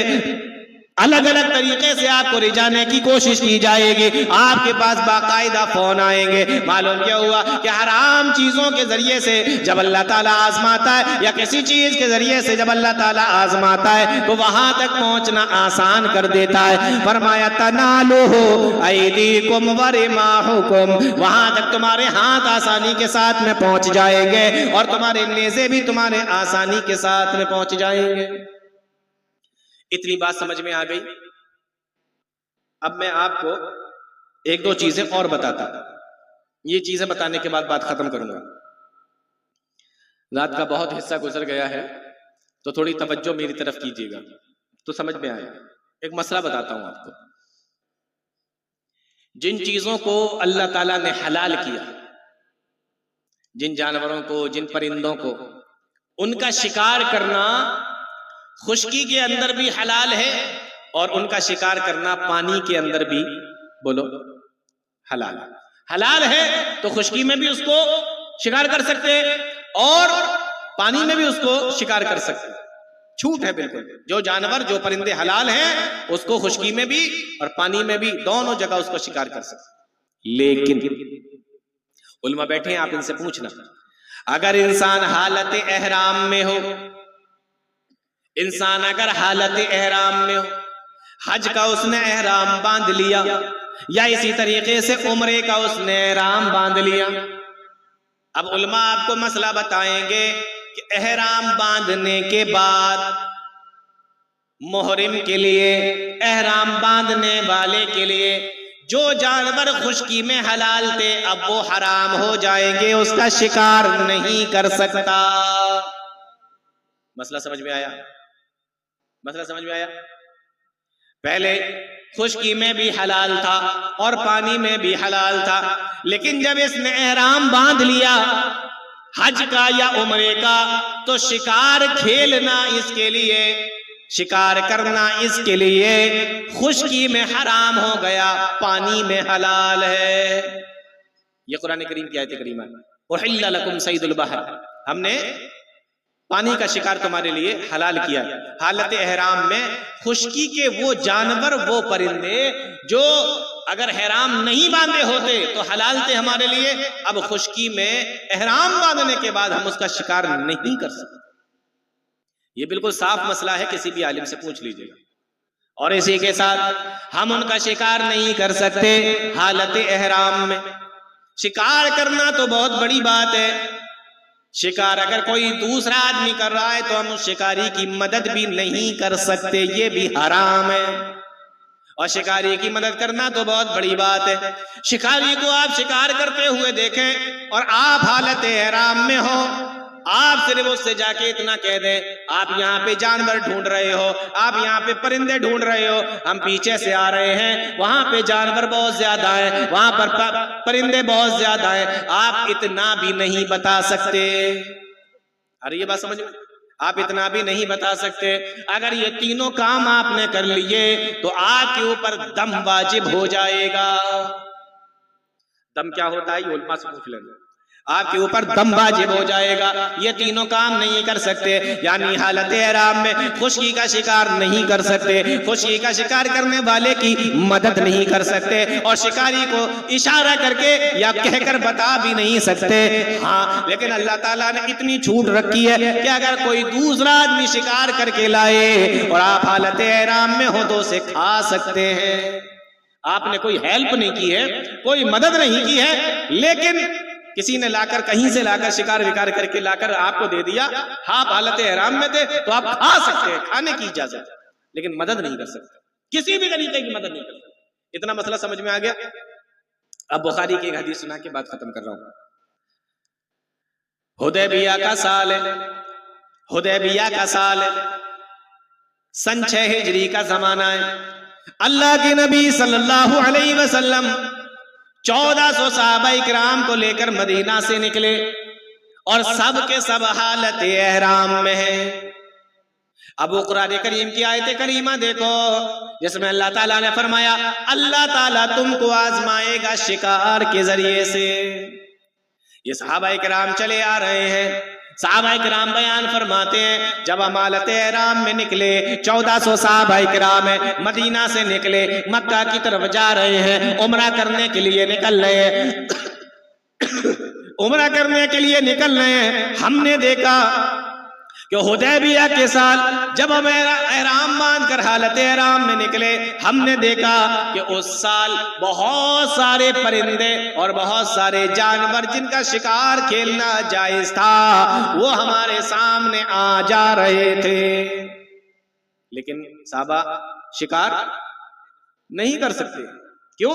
S1: الگ الگ طریقے سے آپ کو رجانے کی کوشش کی جائے گی. آپ کے پاس باقاعدہ فون آئیں گے. معلوم کیا ہوا کہ حرام چیزوں کے ذریعے سے جب اللہ تعالیٰ آزماتا ہے یا کسی چیز کے ذریعے سے جب اللہ تعالیٰ آزماتا ہے تو وہاں تک پہنچنا آسان کر دیتا ہے. فرمایا تَنَالُهُ أَيْدِيكُمْ وَرِمَاحُكُمْ، وہاں تک تمہارے ہاتھ آسانی کے ساتھ میں پہنچ جائیں گے اور تمہارے نیزے بھی تمہارے آسانی کے ساتھ میں پہنچ جائیں گے. اتنی بات سمجھ میں آ گئی. اب میں آپ کو ایک دو چیزیں اور بتاتا ہوں. یہ چیزیں بتانے کے بعد بات ختم کروں گا. رات کا بہت حصہ گزر گیا ہے تو تھوڑی توجہ میری طرف کیجیے گا تو سمجھ میں آئے. ایک مسئلہ بتاتا ہوں آپ کو. جن چیزوں کو اللہ تعالیٰ نے حلال کیا، جن جانوروں کو، جن پرندوں کو، ان کا شکار کرنا خشکی کے اندر بھی حلال ہے اور ان کا شکار کرنا پانی کے اندر بھی بولو حلال ہے. تو خشکی میں بھی اس کو شکار کر سکتے اور پانی میں بھی اس کو شکار کر سکتے. چھوٹ ہے بالکل. جو جانور، جو پرندے حلال ہیں اس کو خشکی میں بھی اور پانی میں بھی دونوں جگہ اس کو شکار کر سکتے. لیکن علماء بیٹھے ہیں، آپ ان سے پوچھنا، اگر انسان حالت احرام میں ہو، انسان اگر حالت احرام میں ہو، حج کا اس نے احرام باندھ لیا یا اسی طریقے سے عمرے کا اس نے احرام باندھ لیا. اب علماء آپ کو مسئلہ بتائیں گے
S2: کہ احرام باندھنے کے بعد محرم کے لیے، احرام باندھنے والے کے لیے جو جانور خشکی میں حلال تھے اب وہ حرام ہو جائیں گے، اس کا شکار نہیں کر سکتا۔ مسئلہ سمجھ میں آیا؟ مسئلہ سمجھ میں آیا؟ پہلے خشکی میں بھی حلال تھا اور پانی میں بھی حلال تھا، لیکن جب اس نے احرام باندھ لیا حج کا یا عمرے کا تو شکار کھیلنا اس کے لیے، شکار کرنا اس کے لیے خشکی میں حرام ہو گیا، پانی میں حلال ہے۔ یہ قرآن کریم کی آیت کریمہ ہے، احل لکم صید البحر، ہم نے پانی کا شکار تمہارے لیے حلال کیا۔ حالت احرام میں خشکی کے وہ جانور، وہ پرندے جو اگر احرام نہیں باندھے ہوتے تو حلال تھے ہمارے لیے، اب خشکی میں احرام باندھنے کے بعد ہم اس کا شکار نہیں کر سکتے۔ یہ بالکل صاف مسئلہ ہے، کسی بھی عالم سے پوچھ لیجئے گا۔ اور اسی کے ساتھ ہم ان کا شکار نہیں کر سکتے حالت احرام میں۔ شکار کرنا تو بہت بڑی بات ہے، شکار اگر کوئی دوسرا آدمی کر رہا ہے تو ہم اس شکاری کی مدد بھی نہیں کر سکتے، یہ بھی حرام ہے۔ اور شکاری کی مدد کرنا تو بہت بڑی بات ہے۔ شکاری کو آپ شکار کرتے ہوئے دیکھیں اور آپ حالت احرام میں ہو، آپ صرف اس سے جا کے اتنا کہہ دیں آپ یہاں پہ جانور ڈھونڈ رہے ہو، آپ یہاں پہ پرندے ڈھونڈ رہے ہو، ہم پیچھے سے آ رہے ہیں، وہاں پہ جانور بہت زیادہ ہیں، وہاں پر پرندے بہت زیادہ ہیں، آپ اتنا بھی نہیں بتا سکتے۔ ارے یہ بات سمجھ میں؟ آپ اتنا بھی نہیں بتا سکتے۔ اگر یہ تینوں کام آپ نے کر لیے تو آپ کے اوپر دم واجب ہو جائے گا۔ دم کیا ہوتا ہے یہ علماء سے پوچھ لینا۔ آپ کے اوپر دم واجب ہو جائے گا۔ یہ تینوں کام نہیں کر سکتے، یعنی حالت احرام میں خشکی کا شکار نہیں کر سکتے، خشکی کا شکار کرنے والے کی مدد نہیں کر سکتے، اور شکاری کو اشارہ کر کے یا کہہ کر بتا بھی نہیں سکتے۔ ہاں لیکن اللہ تعالیٰ نے اتنی چھوٹ رکھی ہے کہ اگر کوئی دوسرا آدمی شکار کر کے لائے اور آپ حالت احرام میں ہو تو اسے کھا سکتے ہیں۔ آپ نے کوئی ہیلپ نہیں کی ہے، کوئی مدد نہیں کی ہے، لیکن کسی نے لا کر کہیں سے لا کر شکار وکار کر کے لا کر آپ کو دے دیا، آپ حالت احرام میں تھے تو آپ کھا سکتے ہیں، کھانے کی اجازت ہے، لیکن مدد نہیں کر سکتے، کسی بھی طریقے کی مدد نہیں کر سکتے۔ اتنا مسئلہ سمجھ میں آ گیا؟ اب بخاری کی ایک حدیث سنا کے بعد ختم کر رہا ہوں۔ حدیبیہ کا سال ہے، حدیبیہ کا سال ہے، سن 6 ہجری کا زمانہ ہے۔ اللہ کے نبی صلی اللہ علیہ وسلم 1400 صحابہ کرام کو لے کر مدینہ سے نکلے اور سب کے سب حالت احرام میں ہیں۔ اب وہ قرآن کریم کی آیت کریمہ دیکھو جس میں اللہ تعالیٰ نے فرمایا اللہ تعالیٰ تم کو آزمائے گا شکار کے ذریعے سے۔ یہ صحابہ کرام چلے آ رہے ہیں، صحابہ کرام بیان فرماتے ہیں جب ہم حالت احرام میں نکلے، 1400 صحابہ کرام ہیں، مدینہ سے نکلے، مکہ کی طرف جا رہے ہیں، عمرہ کرنے کے لیے نکل رہے ہیں، عمرہ کرنے کے لیے نکل رہے ہیں۔ ہم نے دیکھا کہ حدیبیہ کے سال جب ہم احرام باندھ کر حالت احرام میں نکلے، ہم نے دیکھا کہ اس سال بہت سارے پرندے اور بہت سارے جانور جن کا شکار کھیلنا جائز تھا وہ ہمارے سامنے آ جا رہے تھے، لیکن صحابہ شکار نہیں کر سکتے۔ کیوں؟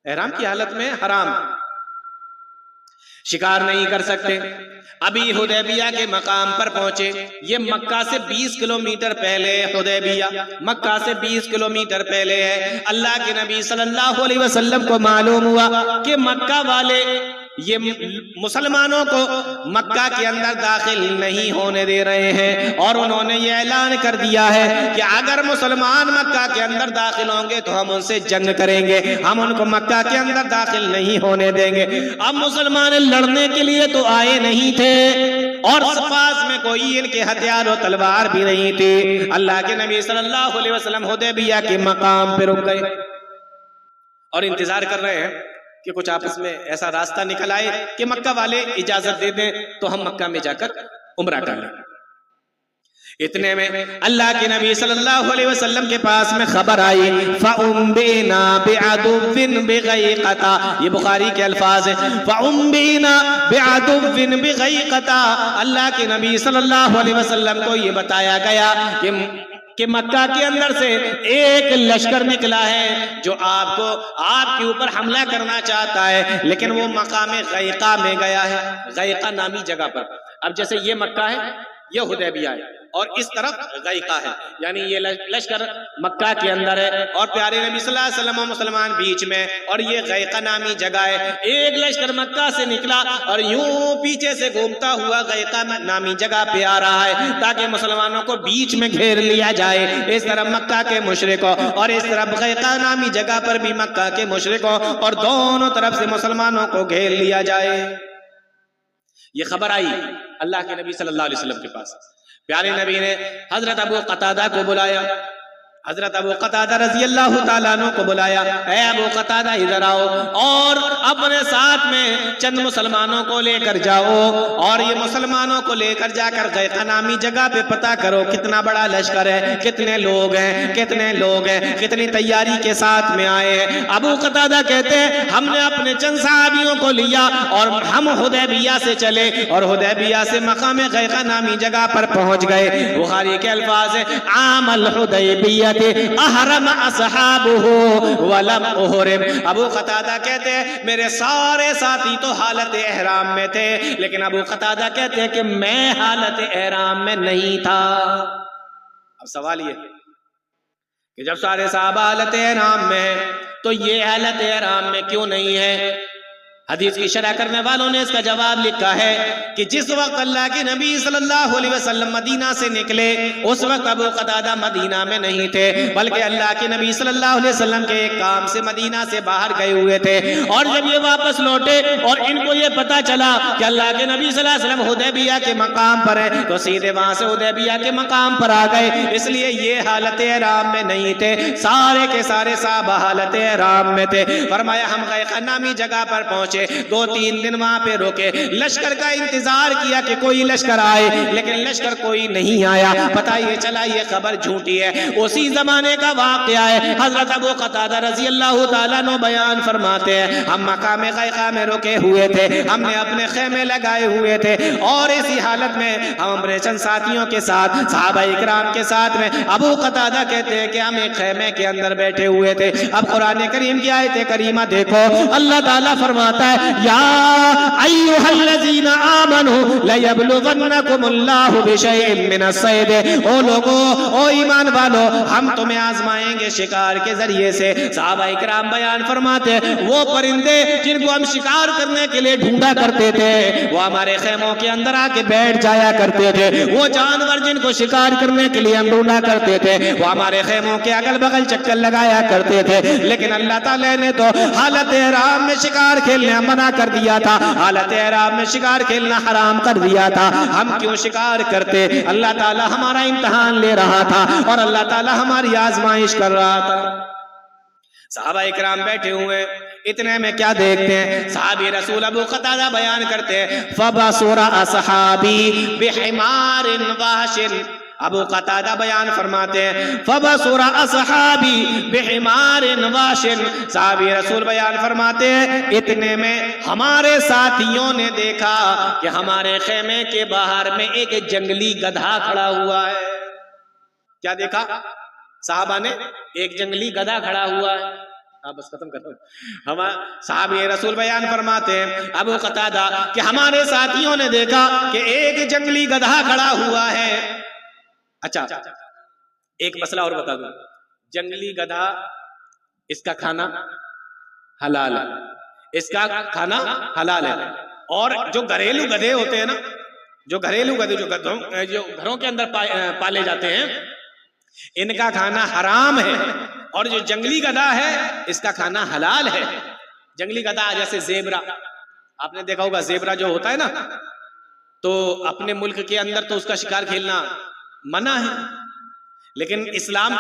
S2: احرام کی حالت میں حرام، شکار نہیں کر سکتے۔ ابھی حدیبیہ کے مقام پر پہنچے، یہ مکہ سے 20 کلومیٹر پہلے، حدیبیہ مکہ سے 20 کلومیٹر پہلے ہے۔ اللہ کے نبی صلی اللہ علیہ وسلم کو معلوم ہوا کہ مکہ والے یہ مسلمانوں کو مکہ کے اندر داخل نہیں ہونے دے رہے ہیں، اور انہوں نے یہ اعلان کر دیا ہے کہ اگر مسلمان مکہ کے اندر داخل ہوں گے تو ہم ان سے جنگ کریں گے، ہم ان کو مکہ کے اندر داخل نہیں ہونے دیں گے۔ اب مسلمان لڑنے کے لیے تو آئے نہیں تھے اور پاس میں کوئی ان کے ہتھیار و تلوار بھی نہیں تھی۔ اللہ کے نبی صلی اللہ علیہ وسلم حدیبیہ کے مقام پہ رک گئے اور انتظار کر رہے ہیں کہ کچھ آپس میں ایسا راستہ نکل آئے کہ مکہ والے اجازت دے دیں تو ہم مکہ میں جا کر عمرہ کر لیں۔
S1: اتنے میں اللہ کے نبی صلی اللہ علیہ وسلم کے پاس میں خبر آئی فَأُنْبِئْنَا بِعَدُوٍّ بِغَيْقَةَ، یہ بخاری کے الفاظ ہیں، فَأُنْبِئْنَا بِعَدُوٍّ بِغَيْقَةَ، اللہ کے نبی صلی اللہ علیہ وسلم کو یہ بتایا گیا کہ مکہ کے اندر سے ایک لشکر نکلا ہے جو آپ کے اوپر حملہ کرنا چاہتا ہے، لیکن وہ مقام غیقہ میں گیا ہے، غیقہ نامی جگہ پر۔ اب جیسے یہ مکہ ہے، یہ حدیبیہ ہے، اور اس طرف غیقہ ہے، یعنی یہ لشکر مکہ کے اندر ہے اور پیارے نبی صلی اللہ علیہ وسلم و مسلمان بیچ میں، اور یہ غیقہ نامی جگہ ہے۔ ایک لشکر مکہ سے نکلا اور یوں پیچھے سے گھومتا ہوا غیقہ نامی جگہ پہ آ رہا ہے تاکہ مسلمانوں کو بیچ میں گھیر لیا جائے، اس طرف مکہ کے مشرکوں اور اس طرف غیقہ نامی جگہ پر بھی مکہ کے مشرکوں، اور دونوں طرف سے مسلمانوں کو گھیر لیا جائے۔ یہ خبر آئی اللہ کے نبی صلی اللہ علیہ وسلم کے پاس، پیارے نبی نے حضرت ابو قتادہ کو بلایا، حضرت ابو قتادہ رضی اللہ تعالیٰ عنہ کو بلایا، اے ابو قتادہ ادھر آؤ اور اپنے ساتھ میں چند مسلمانوں کو لے کر جاؤ، اور یہ مسلمانوں کو لے کر جا کر غیقہ نامی جگہ پہ پتہ کرو کتنا بڑا لشکر ہے، کتنے لوگ ہیں، کتنی تیاری کے ساتھ میں آئے ہیں۔ ابو قتادہ کہتے ہیں ہم نے اپنے چند صحابیوں کو لیا اور ہم حدیبیہ سے چلے، اور حدیبیہ سے مقام غیقہ نامی جگہ پر پہنچ گئے۔ بخاری کے الفاظ ہیں عام الحدیبیہ احرم اصحابہ ولم احرم۔ ابو قتادہ کہتے ہیں میرے سارے ساتھی تو حالت احرام میں تھے، لیکن ابو قتادہ کہتے ہیں کہ میں حالت احرام میں نہیں تھا۔ اب سوال یہ کہ جب سارے صحابہ حالت احرام میں ہیں تو یہ حالت احرام میں کیوں نہیں ہے؟ حدیث کی شرح کرنے والوں نے اس کا جواب لکھا ہے کہ جس وقت اللہ کے نبی صلی اللہ علیہ وسلم مدینہ سے نکلے اس وقت ابو قتادہ مدینہ میں نہیں تھے، بلکہ اللہ کے نبی صلی اللہ علیہ وسلم کے ایک کام سے مدینہ سے باہر گئے ہوئے تھے، اور جب یہ واپس لوٹے اور ان کو یہ پتا چلا کہ اللہ کے نبی صلی اللہ علیہ وسلم حدیبیہ کے مقام پر ہے تو سیدھے وہاں سے حدیبیہ کے مقام پر آ گئے، اس لیے یہ حالت احرام میں نہیں تھے، سارے کے سارے صحابہ حالت احرام میں تھے۔ فرمایا ہم غیقہ نامی جگہ پر پہنچے، 2-3 دن وہاں پہ روکے، لشکر کا انتظار کیا کہ کوئی لشکر آئے، لیکن لشکر کوئی نہیں آیا۔ پتہ یہ چلا یہ خبر جھوٹی ہے۔ اسی زمانے کا واقعہ ہے، حضرت ابو قتادہ رضی اللہ تعالیٰ عنہ بیان فرماتے ہیں ہم مقام غیقہ میں رکے ہوئے تھے، ہم نے اپنے خیمے لگائے ہوئے تھے، اور اسی حالت میں ہم اپنے چند ساتھیوں کے ساتھ صحابہ اکرام کے ساتھ میں، ابو قتادہ کہتے ہیں کہ ہم ایک خیمے کے اندر بیٹھے ہوئے تھے۔ اب قرآن کریم کی آیت کریمہ دیکھو، اللہ تعالیٰ فرماتا ہے یا ایھا الذین آمنوا لیبلونکم اللہ بشیء من الصید، او لوگو او ایمان والو ہم تمہیں آزمائیں گے شکار کے ذریعے سے۔ صحابہ اکرام بیان فرماتے وہ پرندے جن کو ہم شکار کرنے کے لیے ڈھونڈا کرتے تھے وہ ہمارے خیموں کے اندر آ کے بیٹھ جایا کرتے تھے، وہ جانور جن کو شکار کرنے کے لیے ہم ڈھونڈا کرتے تھے وہ ہمارے خیموں کے اگل بغل چکر لگایا کرتے تھے، لیکن اللہ تعالیٰ نے تو حالت احرام میں شکار کھیلنے منع کر دیا تھا، حالت احرام میں شکار کھیلنا حرام کر دیا تھا۔ ہم کیوں شکار کرتے؟ اللہ تعالیٰ ہمارا امتحان لے رہا تھا اور اللہ تعالیٰ ہماری آزمائش کر رہا تھا۔ صحابہ اکرام بیٹھے ہوئے، اتنے میں کیا دیکھتے ہیں؟ صحابی رسول ابو قتادہ بیان کرتے ہیں فَبَصُرَ أَصْحَابِي بِحِمَارٍ وَحْشٍ، ابو قتادہ بیان فرماتے ہیں فَبَصُرَ أَصْحَابِي بِحِمَارٍ وَحْشٍ، صحابی رسول بیان فرماتے ہیں اتنے میں ہمارے ساتھیوں نے دیکھا کہ ہمارے خیمے کے باہر میں ایک جنگلی گدھا کھڑا ہوا ہے۔ کیا دیکھا؟ صحابہ نے ایک جنگلی گدھا کھڑا ہوا ہے۔ بس ختم کرتا ہوں۔ ہم صحابی رسول بیان فرماتے ہیں ابو قتادہ کہ ہمارے ساتھیوں نے دیکھا کہ ایک جنگلی گدھا کھڑا ہوا ہے۔ اچھا ایک مسئلہ اور بتا دوں، جنگلی گدھا اس کا کھانا حلال ہے، اس کا کھانا حلال ہے، اور جو گھریلو گدھے ہوتے ہیں نا، جو گھریلو گدھے جو گھروں کے اندر پالے جاتے ہیں ان کا کھانا حرام ہے، اور جو جنگلی گدھا ہے اس کا کھانا حلال ہے۔ جنگلی گدھا جیسے زیبرا، آپ نے دیکھا ہوگا زیبرا جو ہوتا ہے نا، تو اپنے ملک کے اندر تو اس کا شکار کھیلنا منع ہے، لیکن اسلام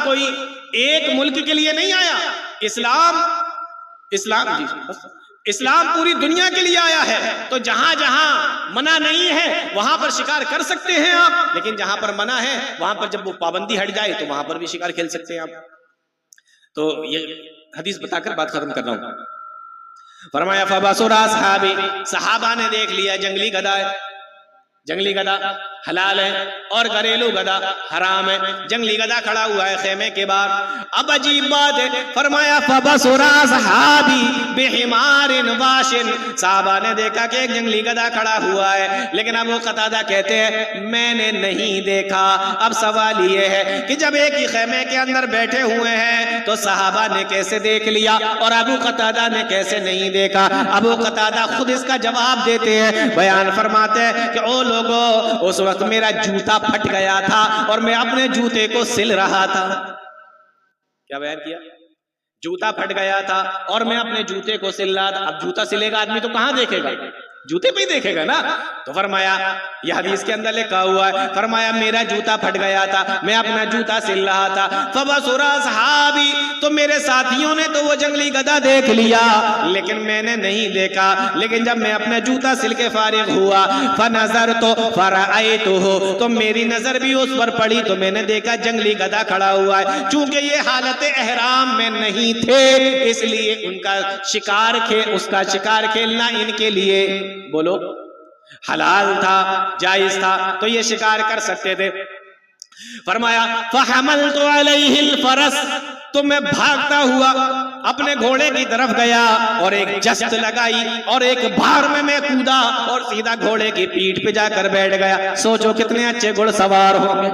S1: کوئی ایک ملک کے لیے نہیں آیا، اسلام اسلام پوری دنیا کے لیے آیا ہے، تو جہاں جہاں منع نہیں ہے وہاں پر شکار کر سکتے ہیں آپ، لیکن جہاں پر منع ہے وہاں پر جب وہ پابندی ہٹ جائے تو وہاں پر بھی شکار کھیل سکتے ہیں آپ۔ تو یہ حدیث بتا کر بات ختم کر رہا ہوں۔ فرمایا فبصر اصحابی، صحابہ نے دیکھ لیا جنگلی گدھا ہے، جنگلی گدھا حلال ہے اور گھریلو گدھا حرام ہے۔ جنگلی گدھا کھڑا ہوا ہے خیمے کے باہر۔ اب عجیب بات ہے، فرمایا فبصر اصحابی بحمار واش، صحابہ نے دیکھا کہ ایک جنگلی گدھا کھڑا ہوا ہے، لیکن ابو قتادہ کہتے ہیں میں نے نہیں دیکھا۔ اب سوال یہ ہے کہ جب ایک ہی خیمے کے اندر بیٹھے ہوئے ہیں تو صحابہ نے کیسے دیکھ لیا اور ابو قتادہ نے کیسے نہیں دیکھا؟ ابو قتادہ خود اس کا جواب دیتے ہیں، بیان فرماتے ہیں کہ او لوگوں، اس وقت میرا جوتا پھٹ گیا تھا اور میں اپنے جوتے کو سل رہا تھا۔ کیا بیان کیا؟ جوتا پھٹ گیا تھا اور میں اپنے جوتے کو سل رہا تھا۔ اب جوتا سلے گا آدمی تو کہاں دیکھے گا؟ جوتے پہ ہی دیکھے گا نا۔ تو فرمایا یہ حدیث کے اندر لکھا ہوا ہے، فرمایا میرا جوتا پھٹ گیا تھا، میں اپنا جوتا سل رہا تھا۔ فبصر اصحابی، تو میرے ساتھیوں نے تو وہ جنگلی گدھا دیکھ لیا لیکن میں نے نہیں دیکھا۔ لیکن جب میں اپنا جوتا سل کے فارغ ہوا، فنظرت فرأیتہ، تو میری نظر بھی اس پر پڑی تو میں نے دیکھا جنگلی گدھا کھڑا ہوا ہے۔ چونکہ یہ حالت احرام میں نہیں تھے اس لیے ان کا شکار اس کا شکار کھیلنا ان کے لیے بولو حلال تھا، جائز تھا، تو یہ شکار کر سکتے تھے۔ فرمایا فحملت علیہ الفرس، تو میں بھاگتا ہوا اپنے گھوڑے کی طرف گیا اور ایک جست لگائی اور ایک بھار میں کودا اور سیدھا گھوڑے کی پیٹھ پہ جا کر بیٹھ گیا۔ سوچو کتنے اچھے گھڑ سوار ہوں گے،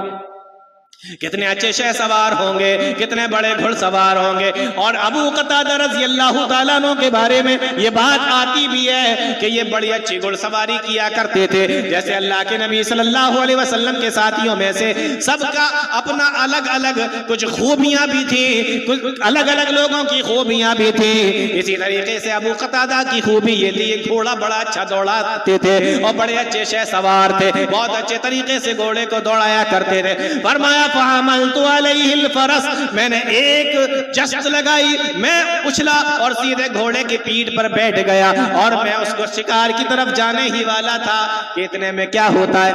S1: کتنے اچھے شہ سوار ہوں گے، کتنے بڑے گھڑ سوار ہوں گے۔ اور ابو قتادہ رضی اللہ تعالیٰ عنہ کے بارے میں یہ بات آتی بھی ہے کہ یہ بڑی اچھی گھڑ سواری کیا کرتے تھے۔ جیسے اللہ کے نبی صلی اللہ علیہ وسلم کے ساتھیوں میں سے سب کا اپنا الگ الگ کچھ خوبیاں بھی تھیں، کچھ الگ الگ لوگوں کی خوبیاں بھی تھیں۔ اسی طریقے سے ابو قتادہ کی خوبی یہ تھی کہ گھوڑا بڑا اچھا دوڑاتے تھے اور بڑے اچھے شہ سوار تھے، بہت اچھے طریقے سے گھوڑے کو دوڑایا کرتے تھے۔ فرمایا فحملت علیہ الفرس، میں نے ایک جست لگائی، میں اچھلا اور سیدھے گھوڑے کی پیٹھ پر بیٹھ گیا اور میں اس کو شکار کی طرف جانے ہی والا تھا کہ اتنے میں کیا ہوتا ہے،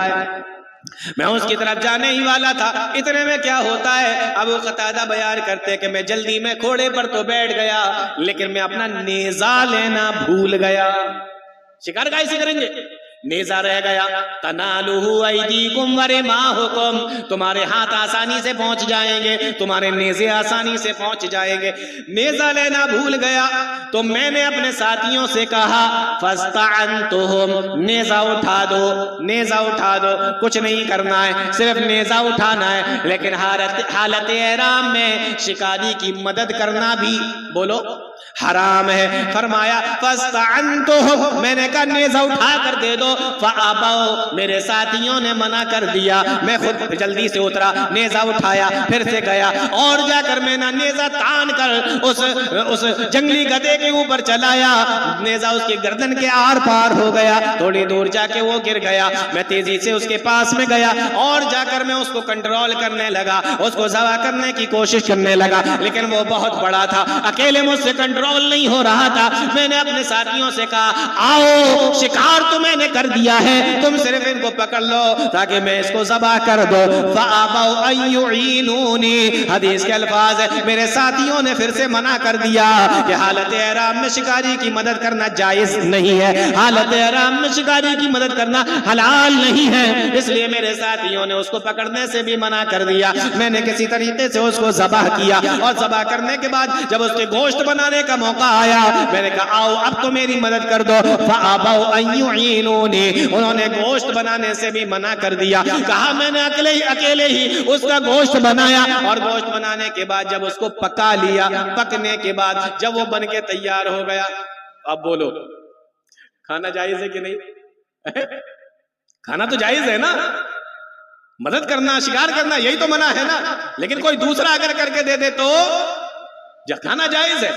S1: میں اس کی طرف جانے ہی والا تھا، اتنے میں کیا ہوتا ہے۔ ابو قتادہ بیان کرتے کہ میں جلدی میں گھوڑے پر تو بیٹھ گیا لیکن میں اپنا نیزہ لینا بھول گیا۔ شکار کیسے کریں گے؟ نیزہ رہ گیا۔ تنالہ ایدیکم ورماحکم، تمہارے ہاتھ آسانی سے پہنچ جائیں گے، تمہارے نیزے آسانی سے پہنچ جائیں گے۔ نیزہ لینا بھول گیا تو میں نے اپنے ساتھیوں سے کہا فاستعنتہم، نیزہ اٹھا دو، نیزہ اٹھا دو، کچھ نہیں کرنا ہے، صرف نیزہ اٹھانا ہے۔ لیکن حالت احرام میں شکاری کی مدد کرنا بھی بولو حرام ہے۔ فرمایا فاستعنتہم، میں نے کہا نیزہ اٹھا کر دے دو، فابوا، میرے ساتھیوں نے منع کر دیا۔ میں خود جلدی سے اترا، نیزہ اٹھایا، پھر سے گیا اور جا کر میں نے نیزہ تان کر اس جنگلی گدھے کے اوپر چلایا۔ نیزہ اس کی گردن کے آر پار ہو گیا، تھوڑی دور جا کے وہ گر گیا۔ میں تیزی سے اس کے پاس میں گیا اور جا کر میں اس کو کنٹرول کرنے لگا، اس کو ذبح کرنے کی کوشش کرنے لگا، لیکن وہ بہت بڑا تھا، اکیلے مجھ سے کنٹرول نہیں ہو رہا تھا۔ میں نے اپنے ساتھیوں سے کہا آؤ، شکار تو میں نے کر دیا ہے، تم صرف ان کو پکڑ لو تاکہ میں اس کو ذبح کر دو۔ فابوا ان یعینونی، حدیث کے الفاظ ہے میرے ساتھیوں نے پھر سے منع کر دیا کہ حالت احرام میں شکاری کی مدد کرنا جائز نہیں ہے، حالت احرام میں شکاری کی مدد کرنا حلال نہیں ہے، اس لیے میرے ساتھیوں نے اس کو پکڑنے سے بھی منع کر دیا۔ میں نے کسی طریقے سے اس کو ذبح کیا اور ذبح کرنے کے بعد جب اس کے گوشت بنانے کا موقع آیا میں نے کہا آؤ اب تو میری مدد کر دو۔ فابوا ان یعینونی، انہوں نے گوشت بنانے سے بھی منع کر دیا، کہا میں نے اکیلے ہی اس کا گوشت بنایا اور گوشت بنانے کے بعد جب اس کو پکا لیا، پکنے کے بعد جب وہ بن کے تیار ہو گیا، اب بولو کھانا جائز ہے کہ نہیں؟ کھانا تو جائز ہے نا، مدد کرنا، شکار کرنا، یہی تو منع ہے نا۔ لیکن کوئی دوسرا اگر کر کے دے دے تو جب کھانا جائز ہے،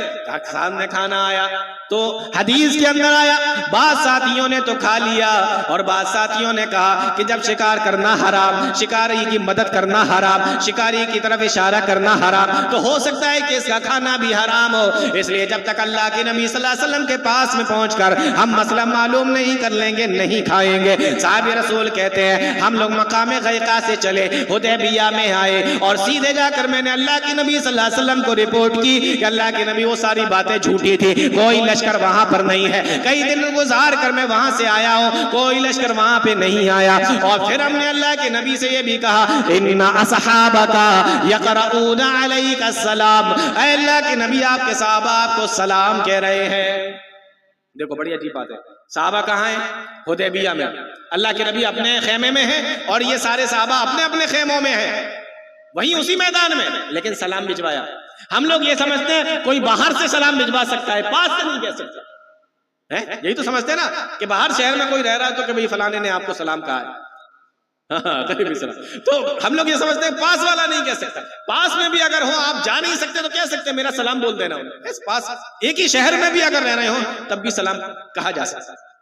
S1: سامنے کھانا آیا تو حدیث کے اندر آیا بعض ساتھیوں نے تو کھا لیا اور بعض ساتھیوں نے کہا کہ جب شکار کرنا حرام، شکاری کی مدد کرنا حرام، شکاری کی طرف اشارہ کرنا حرام، تو ہو سکتا ہے کہ اس کا کھانا بھی حرام ہو، اس لیے جب تک اللہ کے نبی صلی اللہ علیہ وسلم کے پاس میں پہنچ کر ہم مسئلہ معلوم نہیں کر لیں گے نہیں کھائیں گے۔ صحابی رسول کہتے ہیں ہم لوگ مقام غیقہ سے چلے، حدیبیہ میں آئے اور سیدھے جا کر میں نے اللہ کے نبی صلی اللہ علیہ وسلم کو رپورٹ کی کہ اللہ کے نبی وہ ساری باتیں جھوٹی تھی، کوئی لشکر وہاں پر نہیں ہے، کئی دن گزار کر میں وہاں سے آیا ہوں، کوئی لشکر وہاں پہ نہیں آیا۔ اور پھر ہم نے اللہ کے نبی سے یہ بھی کہا ان اصحابک یقرؤون علیک السلام، اے اللہ کے نبی آپ کے صحابہ آپ کو سلام کہہ رہے ہیں۔ دیکھو بڑی عجیب بات ہے، صحابہ کہاں ہیں؟ حدیبیہ میں، اللہ کے نبی اپنے خیمے میں ہیں اور یہ سارے صحابہ اپنے اپنے خیموں میں ہیں، وہیں اسی میدان میں، لیکن سلام بھجوایا۔ ہم لوگ یہ سمجھتے ہیں کوئی باہر سے سلام بھجوا سکتا ہے، پاس سے نہیں کہہ سکتا، یہی تو سمجھتے ہیں نا کہ باہر شہر میں کوئی رہ رہا ہے تو کہ بھئی فلانے نے آپ کو سلام کہا ہے، قریبی سلام، تو ہم لوگ یہ سمجھتے ہیں پاس والا نہیں کہہ سکتا، پاس میں بھی اگر ہو آپ جا نہیں سکتے تو کہہ سکتے میرا سلام بول دینا انہیں، پاس ایک ہی شہر میں بھی اگر رہ رہے ہوں تب بھی سلام کہا جا سکتا ہے۔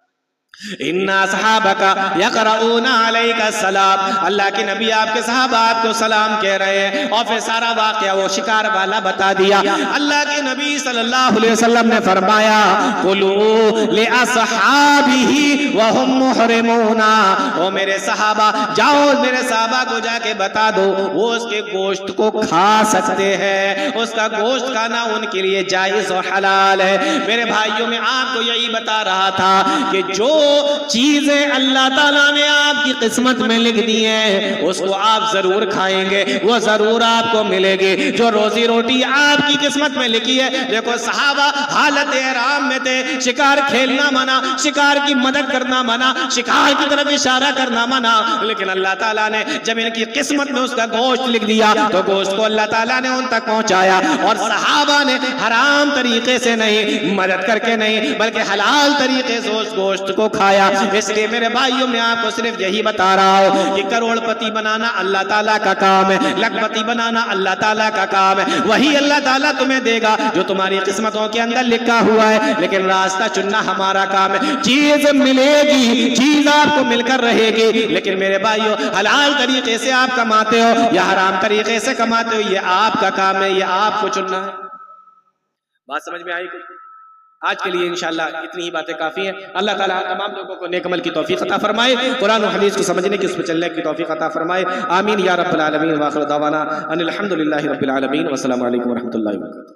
S1: ان اصحابک یقرؤون علیک السلام، اللہ کے نبی آپ کے صحابہ آپ کو سلام کہہ رہے ہیں، اور پھر سارا واقعہ وہ شکار والا بتا دیا۔ اللہ کے نبی صلی اللہ علیہ وسلم نے فرمایا قُلُوا لِأَصْحَابِهِ وَهُمْ مُحْرِمُونَ، او میرے صحابہ جاؤ میرے صحابہ کو جا کے بتا دو وہ اس کے گوشت کو کھا سکتے ہیں، اس کا گوشت کھانا ان کے لیے جائز اور حلال ہے۔ میرے بھائیوں میں آپ کو یہی بتا رہا تھا کہ جو چیزیں اللہ تعالیٰ نے آپ کی قسمت میں لکھ دی ہیں اس کو آپ ضرور کھائیں گے، وہ ضرور آپ کو ملے گی۔ جو روزی روٹی آپ کی قسمت میں لکھی ہے، دیکھو صحابہ حالت احرام میں تھے، شکار کھیلنا منع، شکار کی مدد کرنا منع، شکار کی طرف اشارہ کرنا منع، لیکن اللہ تعالیٰ نے جب ان کی قسمت میں اس کا گوشت لکھ دیا تو گوشت کو اللہ تعالیٰ نے ان تک پہنچایا، اور صحابہ نے حرام طریقے سے نہیں، مدد کر کے نہیں، بلکہ حلال طریقے سے اس گوشت کو کھایا۔ اس لیے میرے بھائیوں میں آپ کو صرف یہی بتا رہا ہوں کہ کروڑ پتی بنانا اللہ تعالیٰ کا کام ہے، لاکھ پتی بنانا اللہ تعالیٰ کا کام ہے، وہی اللہ تعالیٰ تمہیں دے گا جو تمہاری قسمتوں کے اندر لکھا ہوا ہے، لیکن راستہ چننا ہمارا کام ہے۔ چیز ملے گی، چیز آپ کو مل کر رہے گی، لیکن میرے بھائیوں حلال طریقے سے آپ کماتے ہو یا حرام طریقے سے کماتے ہو یہ آپ کا کام ہے، یہ آپ کو چننا ہے۔ بات سمجھ میں آئی کچھ؟ آج کے لیے انشاءاللہ اتنی ہی باتیں کافی ہیں۔ اللہ تعالیٰ تمام لوگوں کو نیک عمل کی توفیق عطا فرمائے، قرآن و حدیث کو سمجھنے کی، اس پر چلنے کی توفیق عطا فرمائے، آمین یا رب العالمین۔ وآخر دعوانا ان الحمدللہ رب العالمین، والسلام علیکم ورحمۃ اللہ وبرکاتہ۔